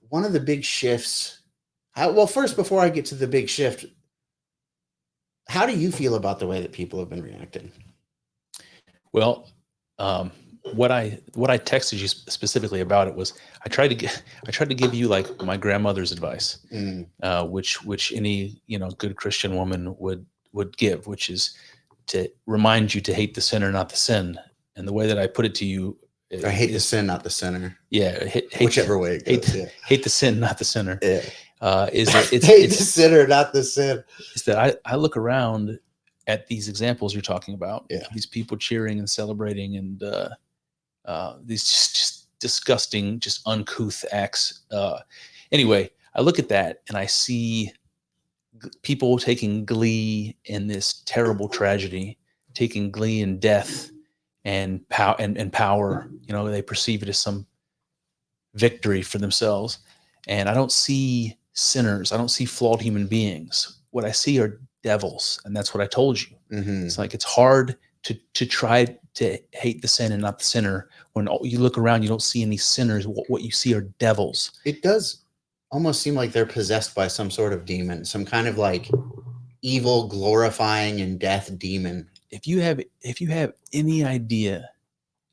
one of the big shifts. First, before I get to the big shift, how do you feel about the way that people have been reacting? Well, what I texted you specifically about it was I tried to give you like my grandmother's advice, which any good Christian woman would give, which is to remind you to hate the sinner, not the sin. And the way that I put it to you, I hate the sin, not the sinner. Yeah, whichever way it goes. Hate the sin, not the sinner. Yeah. Is that it's hate the sinner, not the sin. Is that I look around at these examples you're talking about, these people cheering and celebrating, and these just disgusting, just uncouth acts. Anyway, I look at that and I see people taking glee in this terrible tragedy, taking glee in death and power. They perceive it as some victory for themselves. And I don't see sinners. I don't see flawed human beings. What I see are devils. And that's what I told you. Mm-hmm. It's like, it's hard to try to hate the sin and not the sinner. When you look around, you don't see any sinners. What you see are devils. It does almost seem like they're possessed by some sort of demon, some kind of like evil, glorifying and death demon. If you have any idea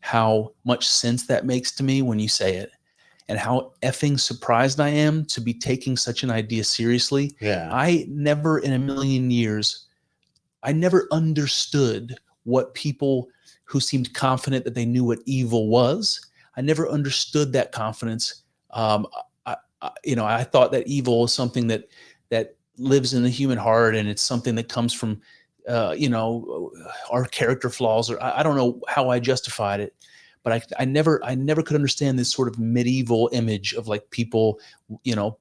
how much sense that makes to me when you say it, and how effing surprised I am to be taking such an idea seriously. Yeah. I never in a million years, I never understood what people who seemed confident that they knew what evil was. I never understood that confidence. I thought that evil is something that lives in the human heart, and it's something that comes from, our character flaws, or I don't know how I justified it. But I never could understand this sort of medieval image of like people,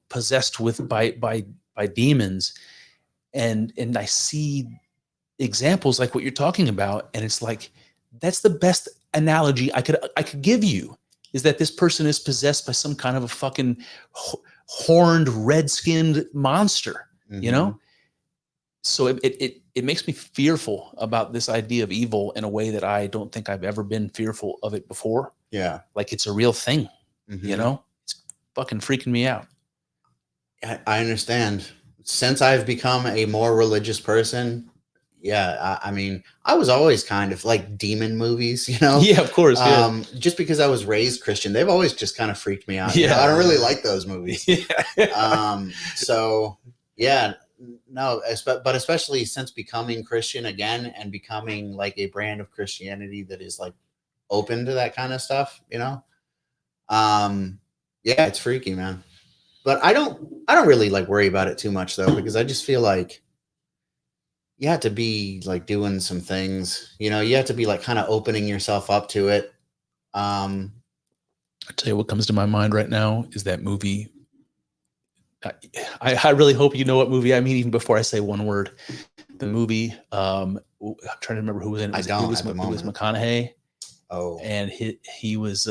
possessed by demons, and I see examples like what you're talking about, and it's like that's the best analogy I could give you, is that this person is possessed by some kind of a fucking horned, red-skinned monster, mm-hmm. so it makes me fearful about this idea of evil in a way that I don't think I've ever been fearful of it before. Yeah. Like it's a real thing, you know, it's fucking freaking me out. I understand. Since I've become a more religious person, yeah, I mean, I was always kind of like demon movies, you know? Yeah, of course. Yeah. Just because I was raised Christian, they've always just kind of freaked me out. Yeah. You know? I don't really like those movies. Yeah. So yeah, no, but especially since becoming Christian again and becoming like a brand of Christianity that is like open to that kind of stuff, you know? Yeah, it's freaky, man. But I don't really like worry about it too much though, because I just feel like you have to be like doing some things, you know, you have to be like kind of opening yourself up to it. I'll tell you what comes to my mind right now is that movie. I really hope you know what movie I mean, even before I say one word. The movie, I'm trying to remember who was in it. It was McConaughey. Oh, and he was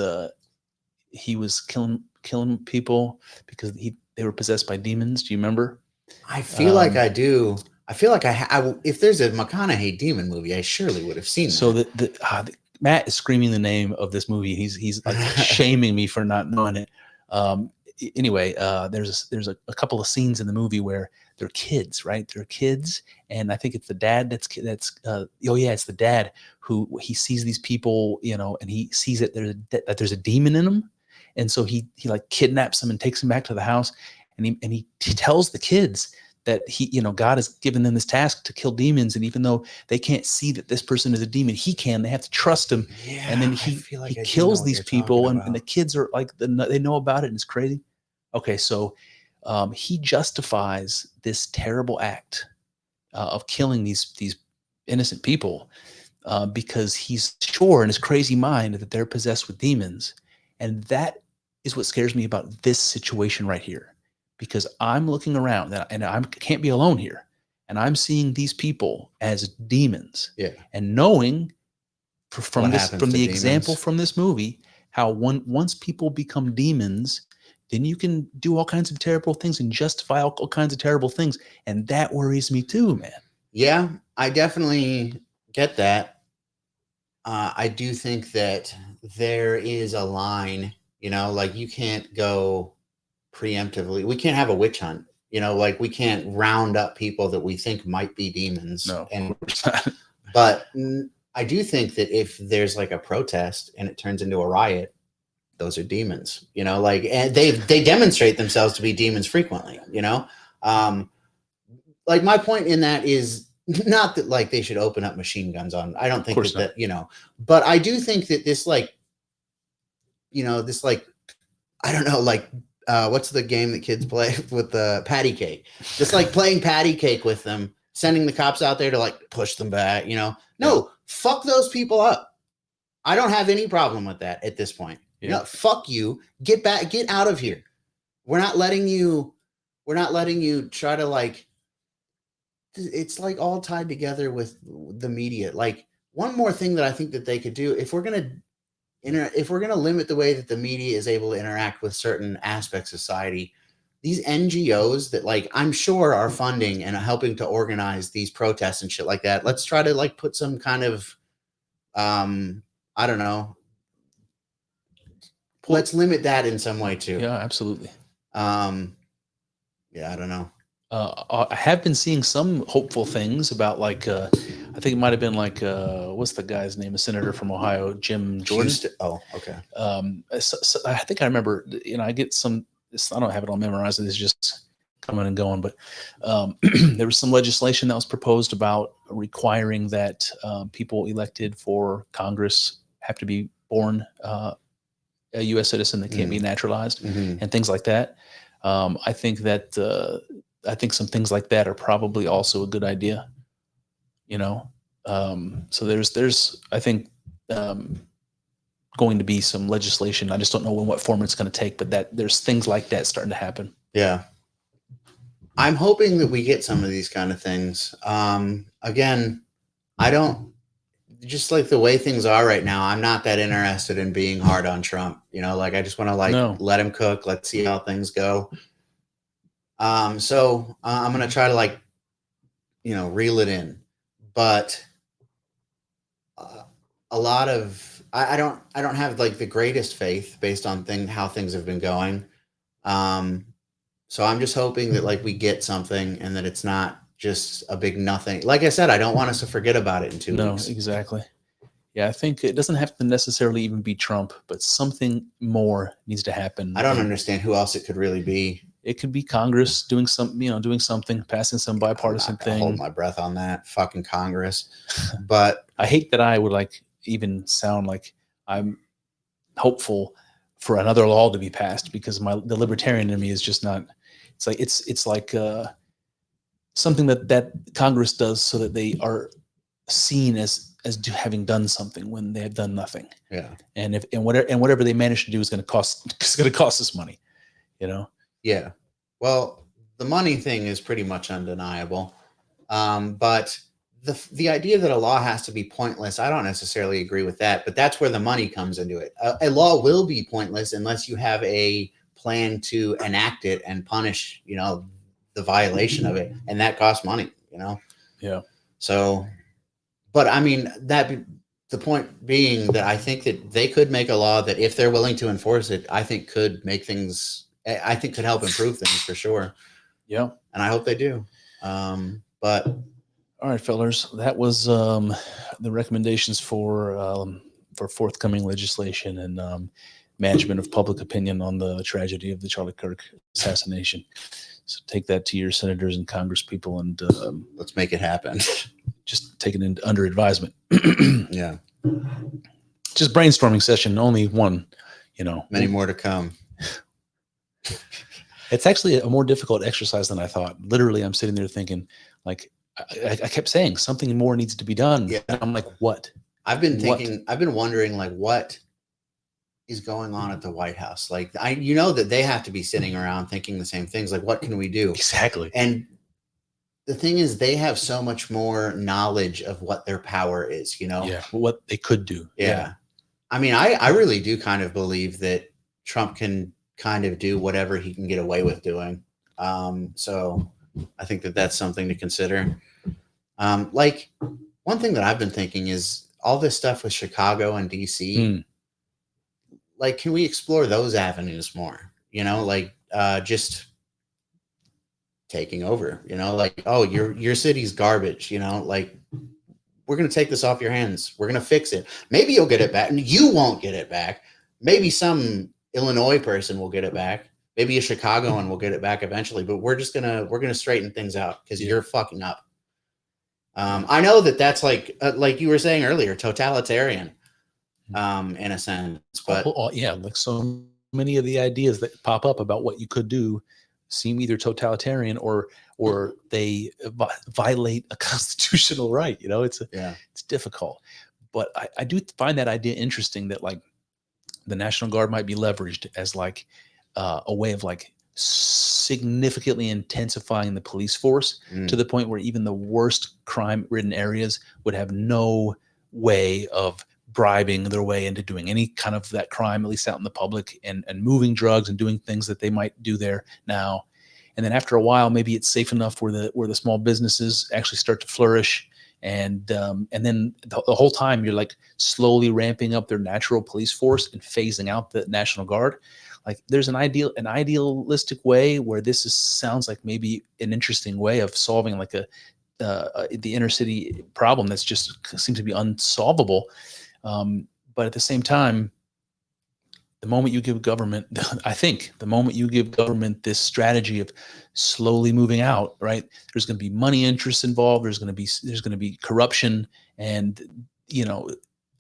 killing people because they were possessed by demons. Do you remember? I feel like I do. I feel like if there's a McConaughey demon movie, I surely would have seen so that. Matt is screaming the name of this movie. He's like shaming me for not knowing it. Anyway, there's a couple of scenes in the movie where they're kids, right? They're kids, and I think it's the dad it's the dad who he sees these people, you know, and he sees that there's a demon in them, and so he like kidnaps them and takes them back to the house, and he tells the kids that God has given them this task to kill demons, and even though they can't see that this person is a demon, he can. They have to trust him, and then he kills these people, and the kids are like they know about it, and it's crazy. Okay, so he justifies this terrible act of killing these innocent people because he's sure in his crazy mind that they're possessed with demons, and that is what scares me about this situation right here. Because I'm looking around and I can't be alone here, and I'm seeing these people as demons, and knowing from the example from this movie how once people become demons, then you can do all kinds of terrible things and justify all kinds of terrible things, and that worries me too, man. Yeah, I definitely get that. I do think that there is a line, you know, like you can't go preemptively. We can't have a witch hunt, you know, like we can't round up people that we think might be demons. No, but I do think that if there's like a protest and it turns into a riot, those are demons, you know, like, and they demonstrate themselves to be demons frequently, you know. Like my point in that is not that like they should open up machine guns on. I don't think that, you know, but I do think that this like, you know, this like, I don't know, like, what's the game that kids play with the patty cake? Just like playing patty cake with them, sending the cops out there to like push them back, you know? No, fuck those people up. I don't have any problem with that at this point. Yeah. No, fuck you. Get back, get out of here. We're not letting you try to like, it's like all tied together with the media. Like one more thing that I think that they could do, if we're going to limit the way that the media is able to interact with certain aspects of society, these NGOs that like I'm sure are funding and helping to organize these protests and shit like that, let's try to like put some kind of I don't know, let's limit that in some way too. Yeah, absolutely. Yeah, I don't know. I have been seeing some hopeful things about like I think it might have been like what's the guy's name, a senator from Ohio, Jim Jordan. Oh, okay. So I think I remember, you know, I get some. I don't have it all memorized. It's just coming and going. But there was some legislation that was proposed about requiring that people elected for Congress have to be born a U.S. citizen that can't be naturalized, and things like that. I think that. I think some things like that are probably also a good idea, you know? So there's, I think, going to be some legislation. I just don't know in what form it's going to take, but that there's things like that starting to happen. Yeah. I'm hoping that we get some of these kind of things. Again, I don't, just like the way things are right now, I'm not that interested in being hard on Trump, you know, like I just want to like let him cook. Let's see how things go. So I'm going to try to like, reel it in. But a lot of I don't have like the greatest faith based on how things have been going. So I'm just hoping that like we get something and that it's not just a big nothing. Like I said, I don't want us to forget about it in 2 weeks. No, exactly. Yeah, I think it doesn't have to necessarily even be Trump, but something more needs to happen. I don't understand who else it could really be. It could be Congress doing something, passing some bipartisan thing. Hold my breath on that fucking Congress. But I hate that I would like even sound like I'm hopeful for another law to be passed, because the libertarian in me is just not. It's like something that Congress does so that they are seen as having done something when they have done nothing. Yeah. And whatever they manage to do is going to cost us money. Yeah. Well, the money thing is pretty much undeniable. But the idea that a law has to be pointless, I don't necessarily agree with that, but that's where the money comes into it. A law will be pointless unless you have a plan to enact it and punish, the violation of it. And that costs money, Yeah. So, but I mean, the point being that I think that they could make a law that if they're willing to enforce it, I think could help improve things for sure. Yeah. And I hope they do. But all right, fellers, that was the recommendations for forthcoming legislation and management of public opinion on the tragedy of the Charlie Kirk assassination. So take that to your senators and Congress people, and let's make it happen. Just take it under advisement. Yeah. Just brainstorming session, only one, Many more to come. It's actually a more difficult exercise than I thought. Literally, I'm sitting there thinking, like, I kept saying something more needs to be done. Yeah. And I'm like, what? I've been wondering, like, what is going on at the White House? Like, that they have to be sitting around thinking the same things. Like, what can we do? Exactly. And the thing is, they have so much more knowledge of what their power is, Yeah, what they could do. Yeah. I mean, I really do kind of believe that Trump can kind of do whatever he can get away with doing. So I think that that's something to consider. Like, one thing that I've been thinking is all this stuff with Chicago and DC. Like, can we explore those avenues more? Just taking over, like, oh, your city's garbage, like, we're going to take this off your hands. We're going to fix it. Maybe you'll get it back and you won't get it back. Maybe some Illinois person will get it back. Maybe a Chicagoan will get it back eventually, but we're going to straighten things out because you're fucking up. I know that's like you were saying earlier, totalitarian, in a sense, but like so many of the ideas that pop up about what you could do seem either totalitarian or they violate a constitutional right. It's difficult, but I do find that idea interesting that like the National Guard might be leveraged as like a way of like significantly intensifying the police force to the point where even the worst crime-ridden areas would have no way of bribing their way into doing any kind of that crime, at least out in the public, and moving drugs and doing things that they might do there now. And then after a while, maybe it's safe enough where the small businesses actually start to flourish. And then the whole time you're like slowly ramping up their natural police force and phasing out the National Guard. Like there's an idealistic way where this sounds like maybe an interesting way of solving like the inner city problem that's just seems to be unsolvable. But at the same time, the moment you give government, I think the moment you give government this strategy of slowly moving out, right, there's going to be money interests involved. There's going to be corruption, and the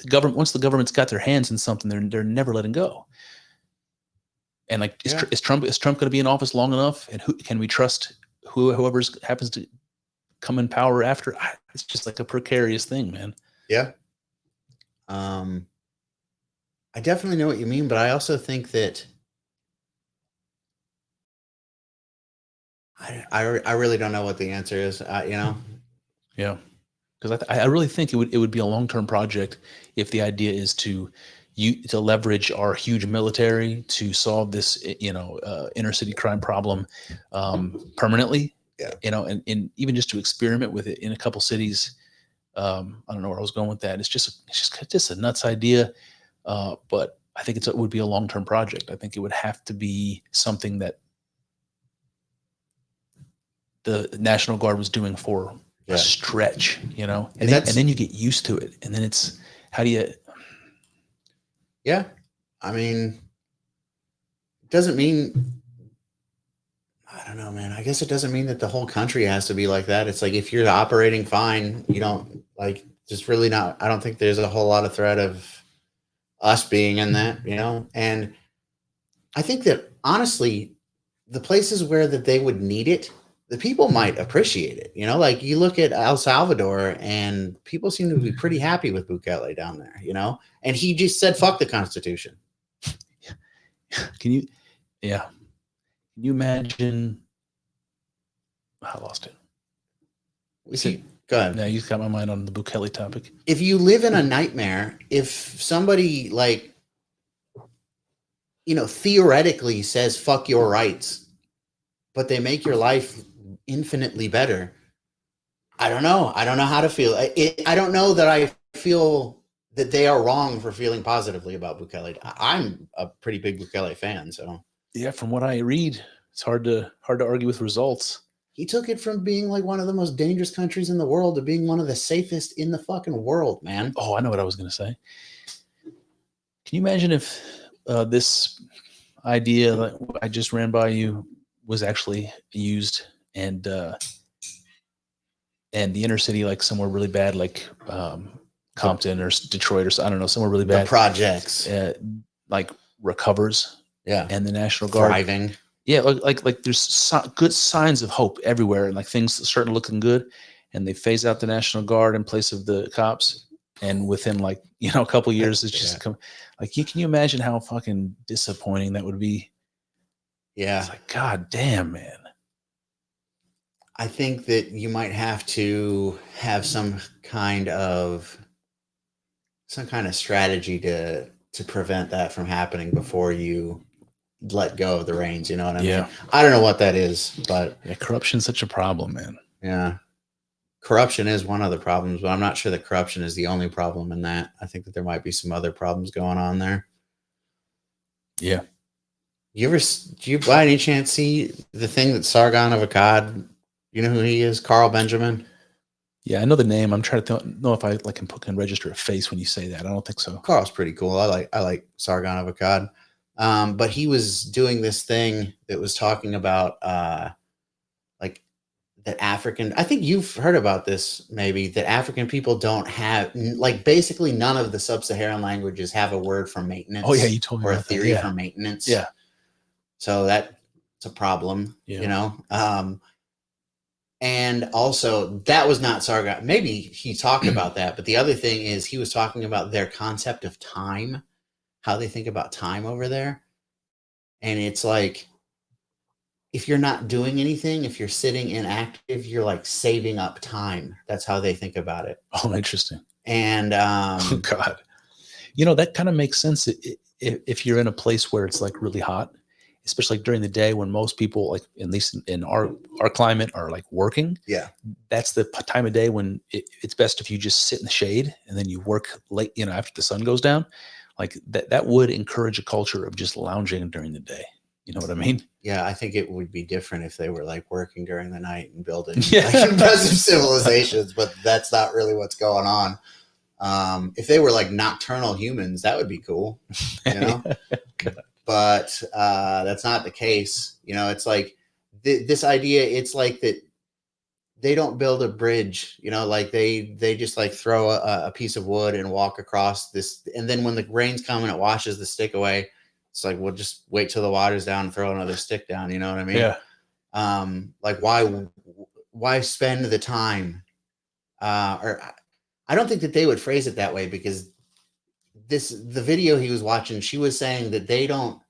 government, once the government's got their hands in something, they're never letting go. And like, is Trump going to be in office long enough? And can we trust whoever happens to come in power after? It's just like a precarious thing, man. Yeah. I definitely know what you mean, but I also think that I really don't know what the answer is. Yeah, because I really think it would be a long-term project if the idea is to leverage our huge military to solve this inner city crime problem permanently, Yeah. You know, and even just to experiment with it in a couple cities. I don't know where I was going with that. It's just a nuts idea. But I think it would be a long-term project. I think it would have to be something that the National Guard was doing for a stretch, you know, and then you get used to it. And then it's, how do you? Yeah. I mean, it doesn't mean, I don't know, man. I guess it doesn't mean that the whole country has to be like that. It's like, if you're operating fine, you don't like, just really not, I don't think there's a whole lot of threat of us being in that, you know? And I think that honestly, the places where that they would need it, the people might appreciate it. You know, like you look at El Salvador and people seem to be pretty happy with Bukele down there, you know? And he just said, fuck the Constitution. Can you imagine? I lost it. Go ahead. Now you got my mind on the Bukele topic. If you live in a nightmare, if somebody like, you know, theoretically says, fuck your rights, but they make your life infinitely better. I don't know. I don't know how to feel. I don't know that I feel that they are wrong for feeling positively about Bukele. I'm a pretty big Bukele fan. So yeah, from what I read, it's hard to argue with results. He took it from being like one of the most dangerous countries in the world to being one of the safest in the fucking world, man. Oh, I know what I was going to say. Can you imagine if this idea that I just ran by you was actually used and the inner city, like somewhere really bad, like Compton or Detroit or I don't know, somewhere really bad. The projects. Like recovers. Yeah. And the National Guard. Thriving. Yeah, like there's good signs of hope everywhere, and like things starting looking good, and they phase out the National Guard in place of the cops, and within like, you know, a couple of years, it's just come. Like, can you imagine how fucking disappointing that would be? Yeah, it's like, God damn, man. I think that you might have to have some kind of strategy to prevent that from happening before you let go of the reins, you know what I mean? I don't know what that is, but yeah, corruption's such a problem, man. Yeah. Corruption is one of the problems, but I'm not sure that corruption is the only problem in that. I think that there might be some other problems going on there. Yeah. Do you by any chance see the thing that Sargon of Akkad, you know who he is? Carl Benjamin? Yeah, I know the name. I'm trying to know if I like can register a face when you say that. I don't think so. Carl's pretty cool. I like Sargon of Akkad. But he was doing this thing that was talking about like that African, I think you've heard about this maybe, that African people don't have, like basically none of the sub-Saharan languages have a word for maintenance. Oh yeah, you told me or about a theory that. for maintenance. Yeah. So that's a problem, you know? And also that was not Sargon. Maybe he talked about that, but the other thing is he was talking about their concept of time, how they think about time over there. And it's like, if you're not doing anything, if you're sitting inactive, you're like saving up time. That's how they think about it. Oh, interesting. And oh God, you know, that kind of makes sense if you're in a place where it's like really hot, especially during the day when most people, like at least in our climate, are like working. Yeah, that's the time of day when it's best if you just sit in the shade and then you work late, you know, after the sun goes down. Like that would encourage a culture of just lounging during the day. You know what I mean? Yeah, I think it would be different if they were like working during the night and building like impressive civilizations, but that's not really what's going on. If they were like nocturnal humans, that would be cool, you know? But that's not the case. You know, it's like this idea, it's like that they don't build a bridge, you know, like they just like throw a piece of wood and walk across this. And then when the rain's come and it washes the stick away, it's like, we'll just wait till the water's down and throw another stick down. You know what I mean? Yeah. Like why spend the time? Or I don't think that they would phrase it that way, because the video he was watching, she was saying that they don't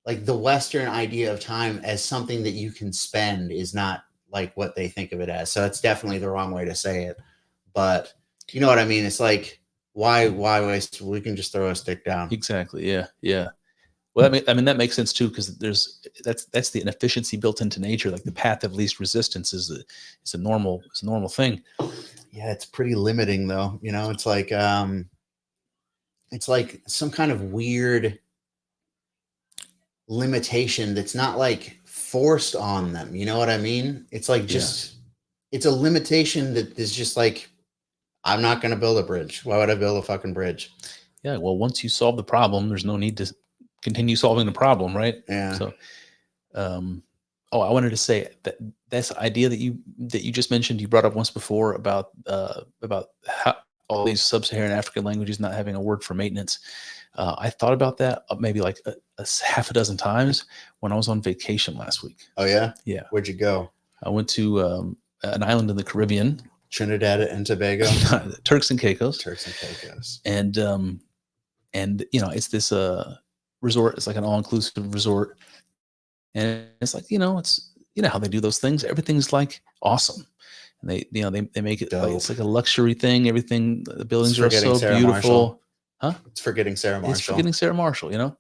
like the Western idea of time as something that you can spend is not like what they think of it as. So it's definitely the wrong way to say it, but you know what I mean? It's like, why waste? We can just throw a stick down. Exactly. Yeah. Yeah. Well, that makes sense too, because that's the inefficiency built into nature. Like the path of least resistance is a normal thing. Yeah, it's pretty limiting though. It's like some kind of weird limitation that's not like forced on them. You know what I mean? It's like it's a limitation that is just like, I'm not going to build a bridge. Why would I build a fucking bridge? Yeah. Well, once you solve the problem, there's no need to continue solving the problem, right? Yeah. So, I wanted to say that that's idea that you just mentioned, you brought up once before about how all these sub-Saharan African languages not having a word for maintenance. I thought about that maybe like a half a dozen times when I was on vacation last week. Oh yeah? Yeah. Where'd you go? I went to an island in the Caribbean. Trinidad and Tobago? Turks and Caicos. Turks and Caicos. And it's this resort. It's like an all-inclusive resort. And it's like, it's, how they do those things. Everything's like awesome. And they make it like, it's like a luxury thing. Everything, the buildings are so Sarah beautiful. Marshall. Huh? It's forgetting Sarah Marshall. It's forgetting Sarah Marshall,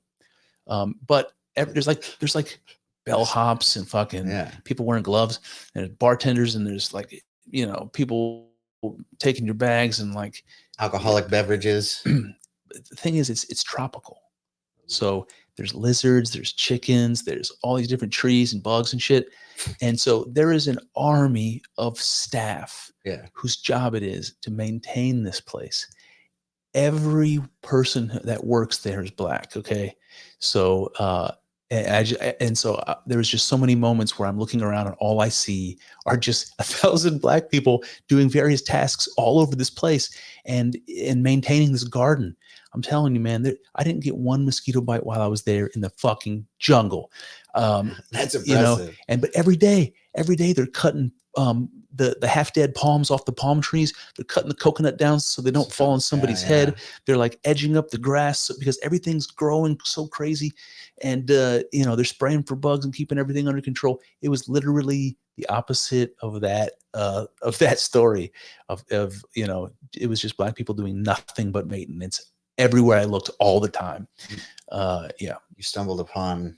but there's like bellhops and fucking people wearing gloves and bartenders. And there's like, people taking your bags and like alcoholic beverages. The thing is, it's tropical. So there's lizards, there's chickens, there's all these different trees and bugs and shit. And so there is an army of staff whose job it is to maintain this place. Every person that works there is black. Okay. So, there was just so many moments where I'm looking around and all I see are just 1,000 black people doing various tasks all over this place and maintaining this garden. I'm telling you, man, I didn't get one mosquito bite while I was there in the fucking jungle. That's impressive. But every day they're cutting the half dead palms off the palm trees. They're cutting the coconut down so they don't fall on somebody's head. They're like edging up the grass because everything's growing so crazy. And they're spraying for bugs and keeping everything under control. It was literally the opposite of that story of it was just black people doing nothing but maintenance everywhere I looked all the time. You stumbled upon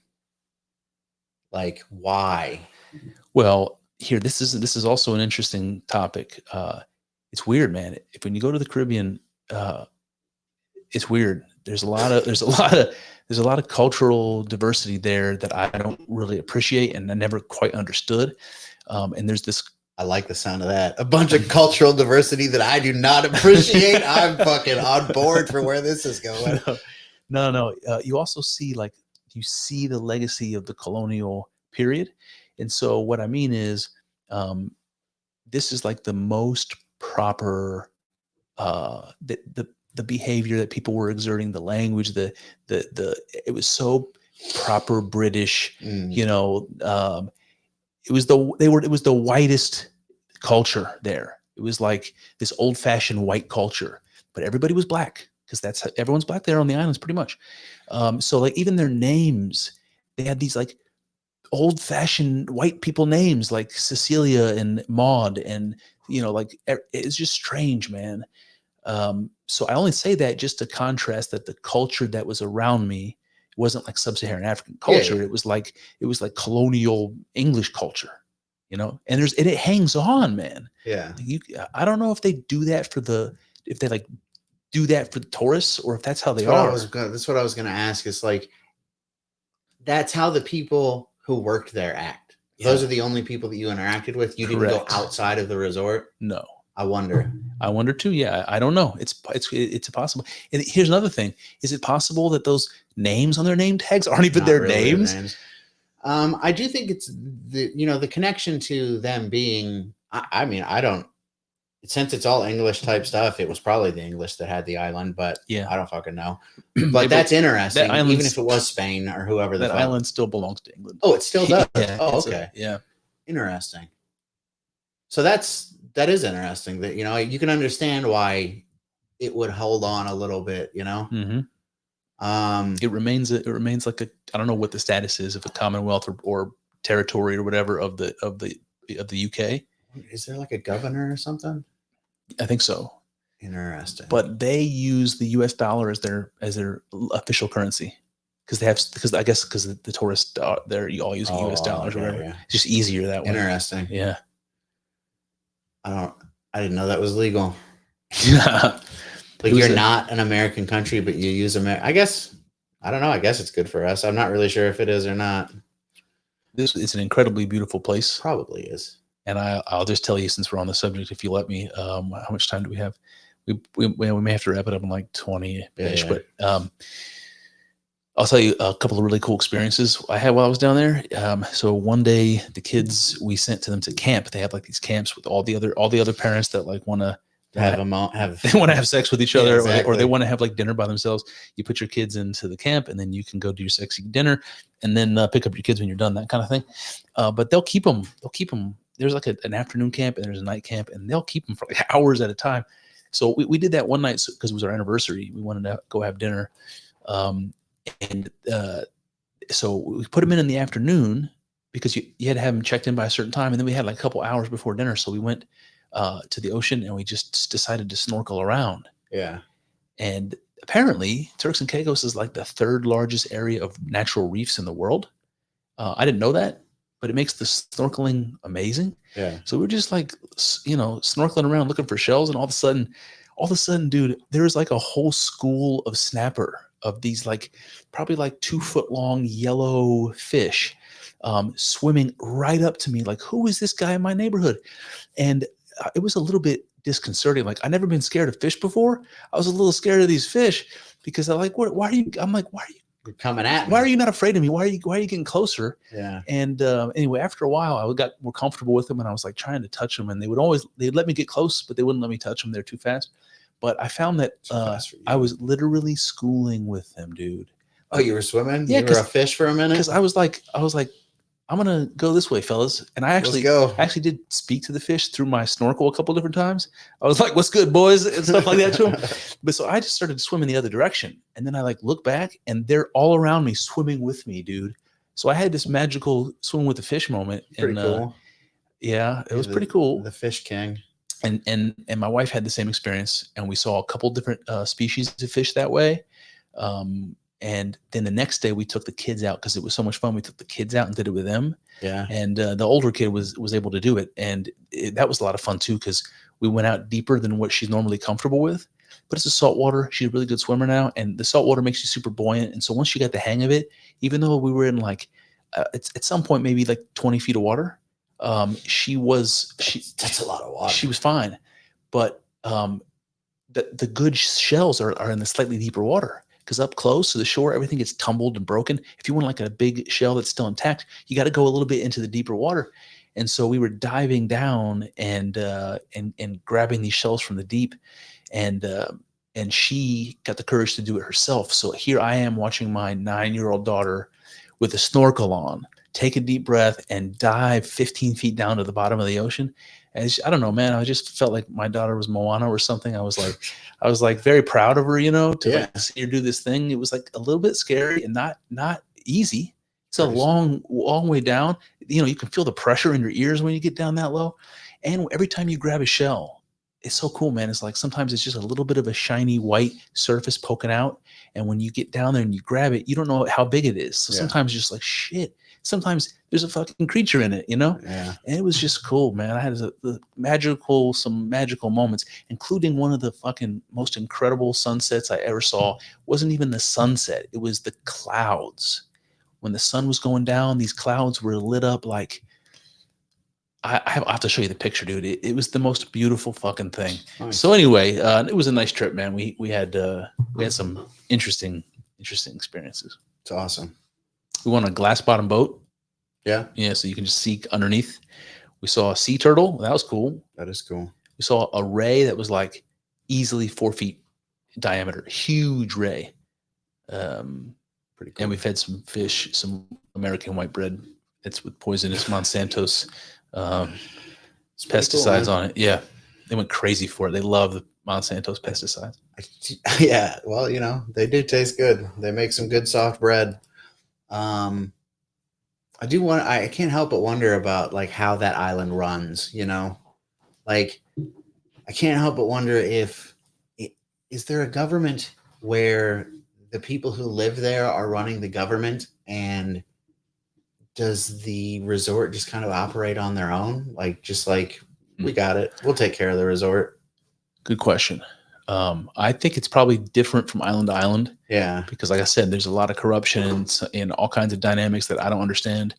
like why? Well, here, this is also an interesting topic. It's weird, man. When you go to the Caribbean, it's weird. There's a lot of cultural diversity there that I don't really appreciate and I never quite understood. And there's this. I like the sound of that. A bunch of cultural diversity that I do not appreciate. I'm fucking on board for where this is going. No. You also see the legacy of the colonial period. And so what I mean is, this is like the most proper, the behavior that people were exerting, the language, it was so proper British, it was the whitest culture there. It was like this old fashioned white culture, but everybody was black because everyone's black there on the islands pretty much. So like even their names, they had these like old fashioned white people names like Cecilia and Maud and, it's just strange, man. So I only say that just to contrast that the culture that was around me wasn't like sub-Saharan African culture. It was like colonial English culture, and it hangs on, man. Yeah. I don't know if they do that for the tourists or if that's how they are. That's what I was going to ask. It's like, that's how the people who worked there act. Yeah. Those are the only people that you interacted with. You didn't go outside of the resort. No. I wonder too. Yeah, I don't know. It's possible. And here's another thing: is it possible that those names on their name tags aren't even their names? I do think it's the connection to them being. I mean, I don't. Since it's all English type stuff, it was probably the English that had the island, but I don't fucking know. But that's interesting. Even if it was Spain or whoever, that island still belongs to England. Oh, it still does. Yeah, oh, okay. Interesting. So that is interesting that, you can understand why it would hold on a little bit, Mm-hmm. It remains like I don't know what the status is of a commonwealth or territory or whatever of the UK. Is there like a governor or something? I think so. Interesting. But they use the US dollar as their official currency. because I guess because the tourists they're all using US dollars or whatever. Yeah. It's just easier that way. Interesting. Yeah. I didn't know that was legal. Yeah. Like you're not an American country, but you use I guess I don't know. I guess it's good for us. I'm not really sure if it is or not. This is an incredibly beautiful place. Probably is. And I'll just tell you, since we're on the subject, if you let me, how much time do we have? We may have to wrap it up in like 20-ish, but I'll tell you a couple of really cool experiences I had while I was down there. So one day, the kids, we sent to them to camp. They have like these camps with all the other parents that like want to they want to have sex with each other, or they want to have like dinner by themselves. You put your kids into the camp, and then you can go do your sexy dinner, and then pick up your kids when you're done, that kind of thing. But they'll keep them. There's like an afternoon camp and there's a night camp, and they'll keep them for like hours at a time. So we did that one night because it was our anniversary. We wanted to go have dinner. So we put them in the afternoon because you had to have them checked in by a certain time. And then we had like a couple hours before dinner. So we went to the ocean and we just decided to snorkel around. Yeah. And apparently Turks and Caicos is like the third largest area of natural reefs in the world. I didn't know that, but it makes the snorkeling amazing. Yeah. So we're just like, snorkeling around looking for shells. And all of a sudden, dude, there's like a whole school of snapper of these probably 2 foot long yellow fish swimming right up to me. Like, who is this guy in my neighborhood? And it was a little bit disconcerting. Like, I've never been scared of fish before. I was a little scared of these fish because I'm like, why are you You're coming at me? Why are you not afraid of me? Why are you getting closer? Yeah. And anyway, after a while, I got more comfortable with them, and I was like trying to touch them, and they'd let me get close, but they wouldn't let me touch them. They're too fast. But I found that I was literally schooling with them, dude. Oh, you were swimming? Yeah, you were a fish for a minute? Because I was like, I'm gonna go this way, fellas. And I actually did speak to the fish through my snorkel a couple different times. I was like, "What's good, boys?" and stuff like that to them. But so I just started swimming the other direction, and then I look back, and they're all around me, swimming with me, dude. So I had this magical swim with the fish moment. Pretty cool. Yeah, it was pretty cool. The fish king. And my wife had the same experience, and we saw a couple different species of fish that way. And then the next day we took the kids out because it was so much fun. We took the kids out and did it with them. Yeah. And the older kid was able to do it. And that was a lot of fun too, because we went out deeper than what she's normally comfortable with. But it's a saltwater. She's a really good swimmer now. And the saltwater makes you super buoyant. And so once she got the hang of it, even though we were in at some point, maybe 20 feet of water, that's a lot of water. She was fine. But the good shells are in the slightly deeper water. Because up close to the shore, everything gets tumbled and broken. If you want a big shell that's still intact, you got to go a little bit into the deeper water. And so we were diving down and grabbing these shells from the deep, and she got the courage to do it herself. So here I am watching my 9-year-old daughter with a snorkel on, take a deep breath and dive 15 feet down to the bottom of the ocean. And I don't know, man. I just felt like my daughter was Moana or something. I was very proud of her, to see her do this thing. It was a little bit scary and not easy. It's a long way down. You can feel the pressure in your ears when you get down that low. And every time you grab a shell, it's so cool, man. It's sometimes it's just a little bit of a shiny white surface poking out. And when you get down there and you grab it, you don't know how big it is. So sometimes you're just like, shit. Sometimes there's a fucking creature in it, Yeah. And it was just cool, man. I had some magical moments, including one of the fucking most incredible sunsets I ever saw. It wasn't even the sunset. It was the clouds. When the sun was going down, these clouds were lit up like, I have to show you the picture, dude. It was the most beautiful fucking thing. Nice. So anyway, it was a nice trip, man. We had some interesting experiences. It's awesome. We went on a glass bottom boat. Yeah. Yeah. So you can just see underneath. We saw a sea turtle. That was cool. That is cool. We saw a ray that was easily 4 feet diameter. Huge ray. Pretty cool. And we've had some fish, some American white bread. It's with poisonous Monsanto's pesticides on it. Yeah. They went crazy for it. They love the Monsanto's pesticides. Yeah. Well, they do taste good. They make some good soft bread. I can't help but wonder about how that island runs, I can't help but wonder is there a government where the people who live there are running the government, and does the resort just kind of operate on their own? Like, just like, we got it, we'll take care of the resort. Good question. I think it's probably different from island to island. Yeah. Because like I said, there's a lot of corruption and all kinds of dynamics that I don't understand.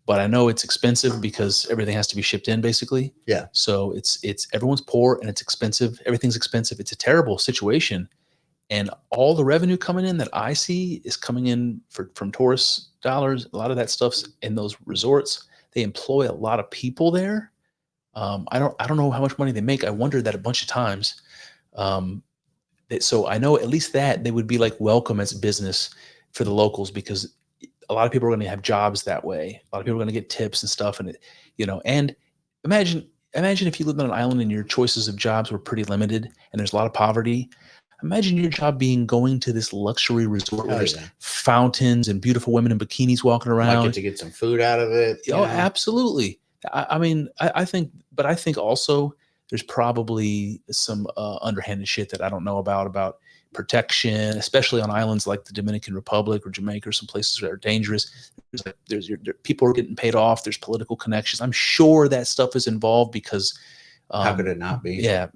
But I know it's expensive because everything has to be shipped in, basically. Yeah. So it's everyone's poor and it's expensive. Everything's expensive. It's a terrible situation. And all the revenue coming in that I see is coming in from tourist dollars. A lot of that stuff's in those resorts. They employ a lot of people there. I don't know how much money they make. I wondered that a bunch of times. So I know at least that they would be like welcome as a business for the locals, because a lot of people are going to have jobs that way. A lot of people are going to get tips and stuff. And and imagine if you lived on an island and your choices of jobs were pretty limited and there's a lot of poverty. Imagine your job being going to this luxury resort where there's fountains and beautiful women in bikinis walking around. Might get to get some food out of it. Oh, absolutely. I think also there's probably some underhanded shit that I don't know about protection, especially on islands like the Dominican Republic or Jamaica or some places that are dangerous. There's people are getting paid off. There's political connections. I'm sure that stuff is involved because how could it not be? Yeah.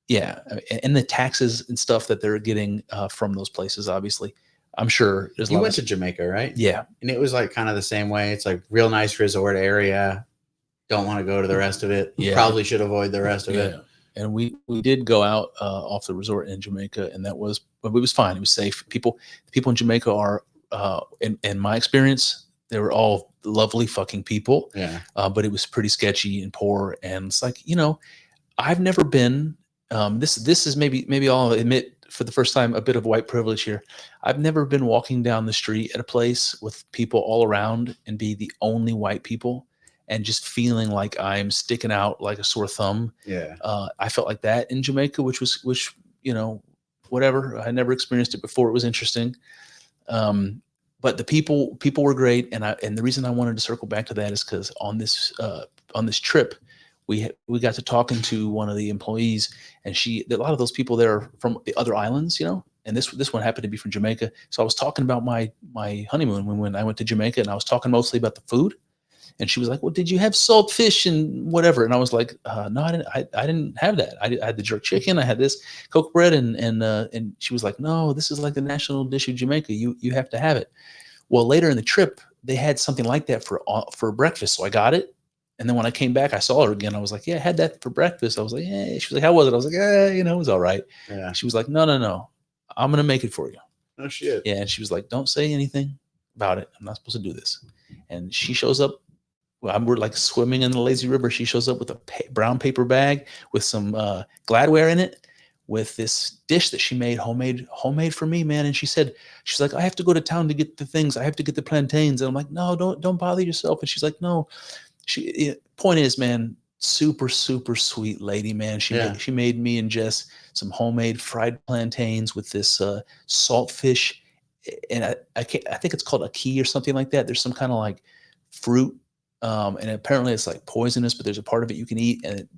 Yeah. And the taxes and stuff that they're getting from those places, obviously. I'm sure there's You went to Jamaica, right? Yeah. And it was like kind of the same way. It's like real nice resort area. Don't want to go to the rest of it. Yeah. Probably should avoid the rest of it. And we did go out off the resort in Jamaica, and it was fine. It was safe. People in Jamaica are, in my experience, they were all lovely fucking people. Yeah. But it was pretty sketchy and poor. And it's like, I've never been. This is maybe I'll admit for the first time a bit of white privilege here. I've never been walking down the street at a place with people all around and be the only white people and just feeling like I'm sticking out like a sore thumb. Yeah. I felt like that in Jamaica, which whatever. I never experienced it before. It was interesting. But the people were great. And the reason I wanted to circle back to that is because on this trip, we got to talking to one of the employees, and a lot of those people there are from the other islands, and this one happened to be from Jamaica. So I was talking about my honeymoon when I went to Jamaica, and I was talking mostly about the food. And she was like, well, did you have salt fish and whatever? And I was like, no, I didn't have that. I had the jerk chicken. I had this Coke bread. And she was like, no, this is like the national dish of Jamaica. You have to have it. Well, later in the trip, they had something like that for breakfast. So I got it. And then when I came back, I saw her again. I was like, yeah, I had that for breakfast. I was like, yeah. She was like, how was it? I was like, it was all right. Yeah. She was like, no. I'm going to make it for you. Oh, shit. Yeah. And she was like, don't say anything about it. I'm not supposed to do this. And she shows up. We're like swimming in the lazy river. She shows up with a brown paper bag with some Gladware in it, with this dish that she made homemade for me, man. And she's like, I have to go to town to get the things. I have to get the plantains. And I'm like, no, don't bother yourself. And she's like, no. Point is, man, super, super sweet lady, man. She made me and Jess some homemade fried plantains with this salt fish. And I think it's called ackee or something like that. There's some kind of like fruit. And apparently it's like poisonous, but there's a part of it you can eat, and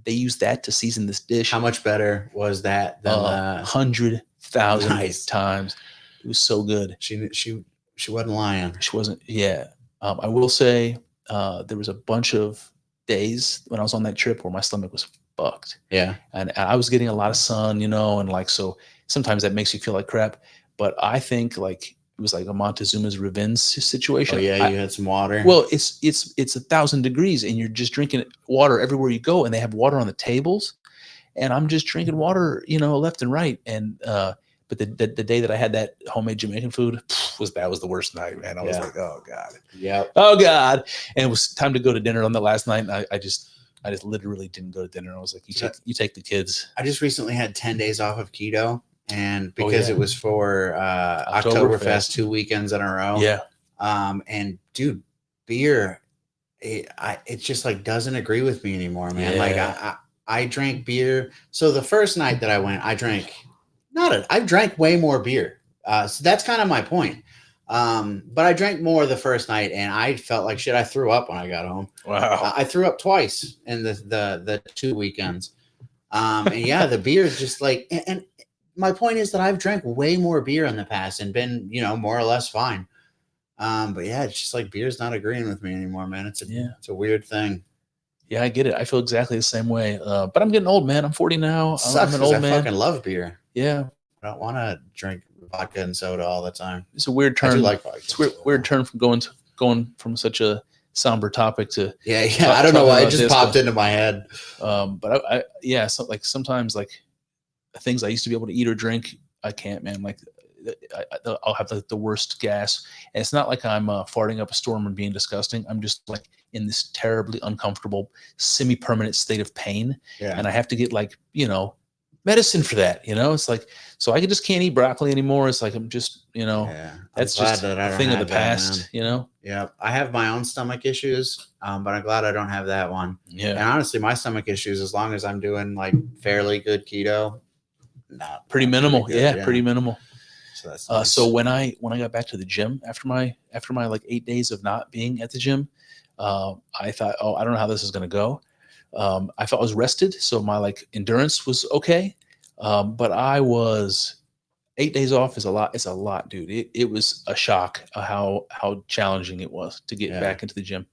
they use that to season this dish. How much better was that than 100,000 times? It was so good. She wasn't lying. She wasn't. Yeah. I will say there was a bunch of days when I was on that trip where my stomach was fucked. Yeah. And I was getting a lot of sun, and like, so sometimes that makes you feel like crap. But I think like it was like a Montezuma's revenge situation. Oh yeah, you had some water. Well, it's 1,000 degrees, and you're just drinking water everywhere you go, and they have water on the tables, and I'm just drinking water, left and right. And but the day that I had that homemade Jamaican food was the worst night, man. I was like, oh god, oh god. And it was time to go to dinner on the last night, and I just literally didn't go to dinner. I was like, you take the kids. I just recently had 10 days off of keto. And because it was for Oktoberfest 2 weekends in a row. Yeah. And dude, beer, it just like doesn't agree with me anymore, man. Yeah. Like I drank beer. So the first night that I went, I drank way more beer. So that's kind of my point. But I drank more the first night, and I felt like shit. I threw up when I got home. Wow. I threw up twice in the 2 weekends. And yeah, the beer is just like, and my point is that I've drank way more beer in the past and been, you know, more or less fine. But yeah, it's just like beer's not agreeing with me anymore, man. It's a weird thing. Yeah, I get it. I feel exactly the same way. But I'm getting old, man. I'm 40 now. Sucks I'm an old man. I fucking love beer. Yeah. I don't want to drink vodka and soda all the time. It's a weird turn. I do like vodka. It's weird turn from going from such a somber topic to I don't know why it just popped into my head. But I sometimes like things I used to be able to eat or drink, I can't, man. Like I'll have the worst gas, and it's not like I'm farting up a storm and being disgusting. I'm just like in this terribly uncomfortable, semi-permanent state of pain, and I have to get like, you know, medicine for that. You know, it's like, so I just can't eat broccoli anymore. It's like I'm just, you know, that's just a thing of the past. You know. Yeah, I have my own stomach issues, but I'm glad I don't have that one. Yeah, and honestly, my stomach issues, as long as I'm doing like fairly good keto, pretty minimal. Pretty minimal. So that's nice. So when I got back to the gym after my like 8 days of not being at the gym, I thought, oh, I don't know how this is going to go. I felt I was rested, so my like endurance was okay. But I was 8 days off is a lot. It's a lot, dude. It was a shock how challenging it was to get back into the gym.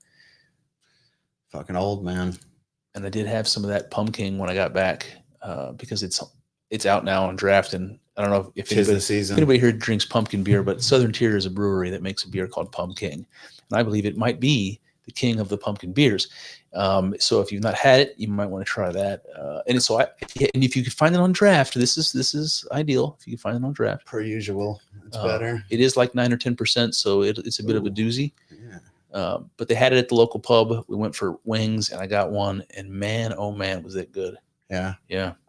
Fucking old, man. And I did have some of that pumpkin when I got back, because it's out now on draft, and I don't know if anybody here drinks pumpkin beer, but Southern Tier is a brewery that makes a beer called Pumpkin, and I believe it might be the king of the pumpkin beers. So if you've not had it, you might want to try that. And if you can find it on draft, this is ideal. If you can find it on draft, per usual, it's better. It is like 9 or 10%, so it's a bit of a doozy. But they had it at the local pub. We went for wings, and I got one, and man, oh man, was it good. Yeah.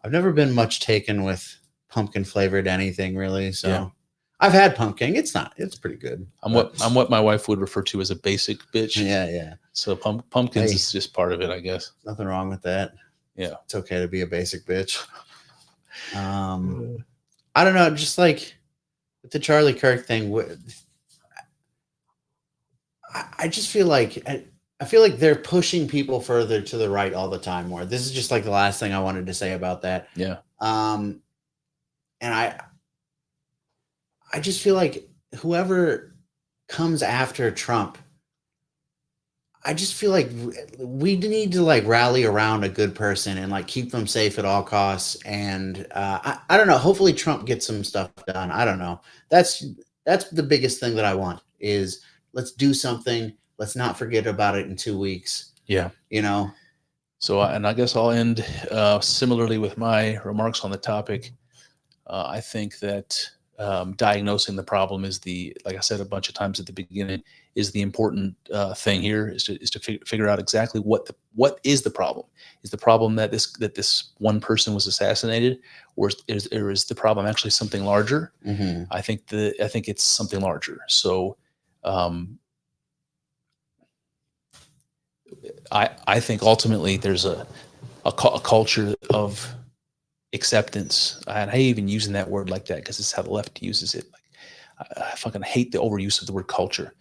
I've never been much taken with pumpkin flavored anything really. So I've had pumpkin. It's pretty good. I'm what my wife would refer to as a basic bitch. Yeah. So pumpkins is just part of it, I guess. Nothing wrong with that. Yeah. It's okay to be a basic bitch. I don't know. Just like with the Charlie Kirk thing, I just feel like I feel like they're pushing people further to the right all the time more. This is just like the last thing I wanted to say about that. Yeah. And I just feel like whoever comes after Trump, I just feel like we need to like rally around a good person and like keep them safe at all costs. And I don't know. Hopefully Trump gets some stuff done. I don't know. That's the biggest thing that I want is let's do something. Let's not forget about it in 2 weeks. Yeah. You know? So, and I guess I'll end similarly with my remarks on the topic. I think that diagnosing the problem is like I said a bunch of times at the beginning, is the important thing here is to figure out exactly what is the problem. Is the problem that this one person was assassinated, or is the problem actually something larger? Mm-hmm. I think it's something larger. So, I think ultimately there's a culture of acceptance. And I hate even using that word like that because it's how the left uses it. Like, I fucking hate the overuse of the word culture.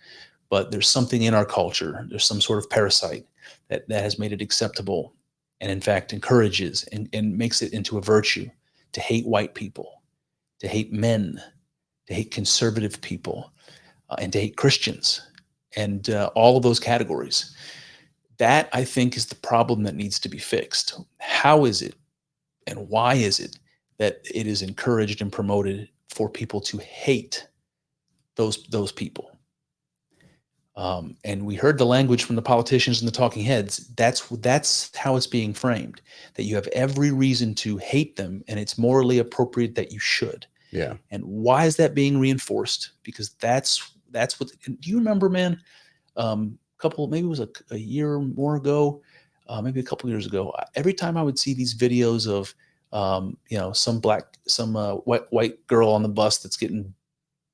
But there's something in our culture. There's some sort of parasite that has made it acceptable, and in fact encourages and makes it into a virtue to hate white people, to hate men, to hate conservative people, and to hate Christians, and all of those categories. That, I think, is the problem that needs to be fixed. How is it and why is it that it is encouraged and promoted for people to hate those people? And we heard the language from the politicians and the talking heads. That's how it's being framed, that you have every reason to hate them, and it's morally appropriate that you should. Yeah. And why is that being reinforced? Because that's what. Do you remember, man? Maybe it was a year or more ago, maybe a couple years ago. Every time I would see these videos of, some white girl on the bus that's getting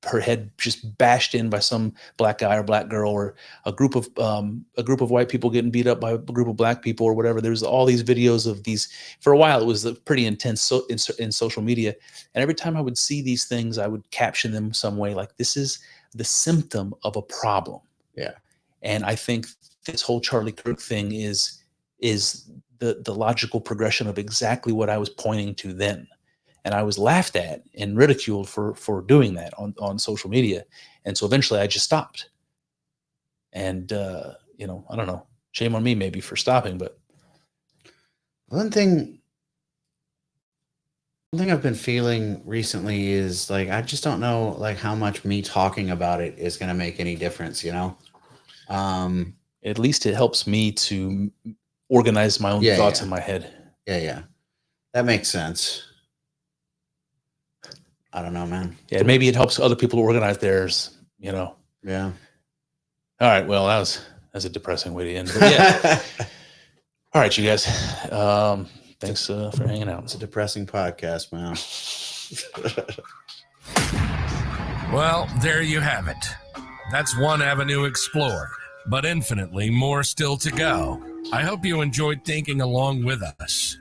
her head just bashed in by some black guy or black girl, or a group of white people getting beat up by a group of black people or whatever. There's all these videos of these. For a while, it was pretty intense in social media. And every time I would see these things, I would caption them some way like, this is the symptom of a problem. Yeah. And I think this whole Charlie Kirk thing is the logical progression of exactly what I was pointing to then. And I was laughed at and ridiculed for doing that on social media. And so eventually I just stopped. And, you know, I don't know, shame on me maybe for stopping, but. One thing I've been feeling recently is like, I just don't know like how much me talking about it is going to make any difference, you know? At least it helps me to organize my own thoughts in my head. Yeah. That makes sense. I don't know, man. Yeah, maybe it helps other people organize theirs, you know? Yeah. All right. Well, that's a depressing way to end. But yeah. All right, you guys. Thanks for hanging out. It's a depressing podcast, man. Well, there you have it. That's one avenue explored, but infinitely more still to go. I hope you enjoyed thinking along with us.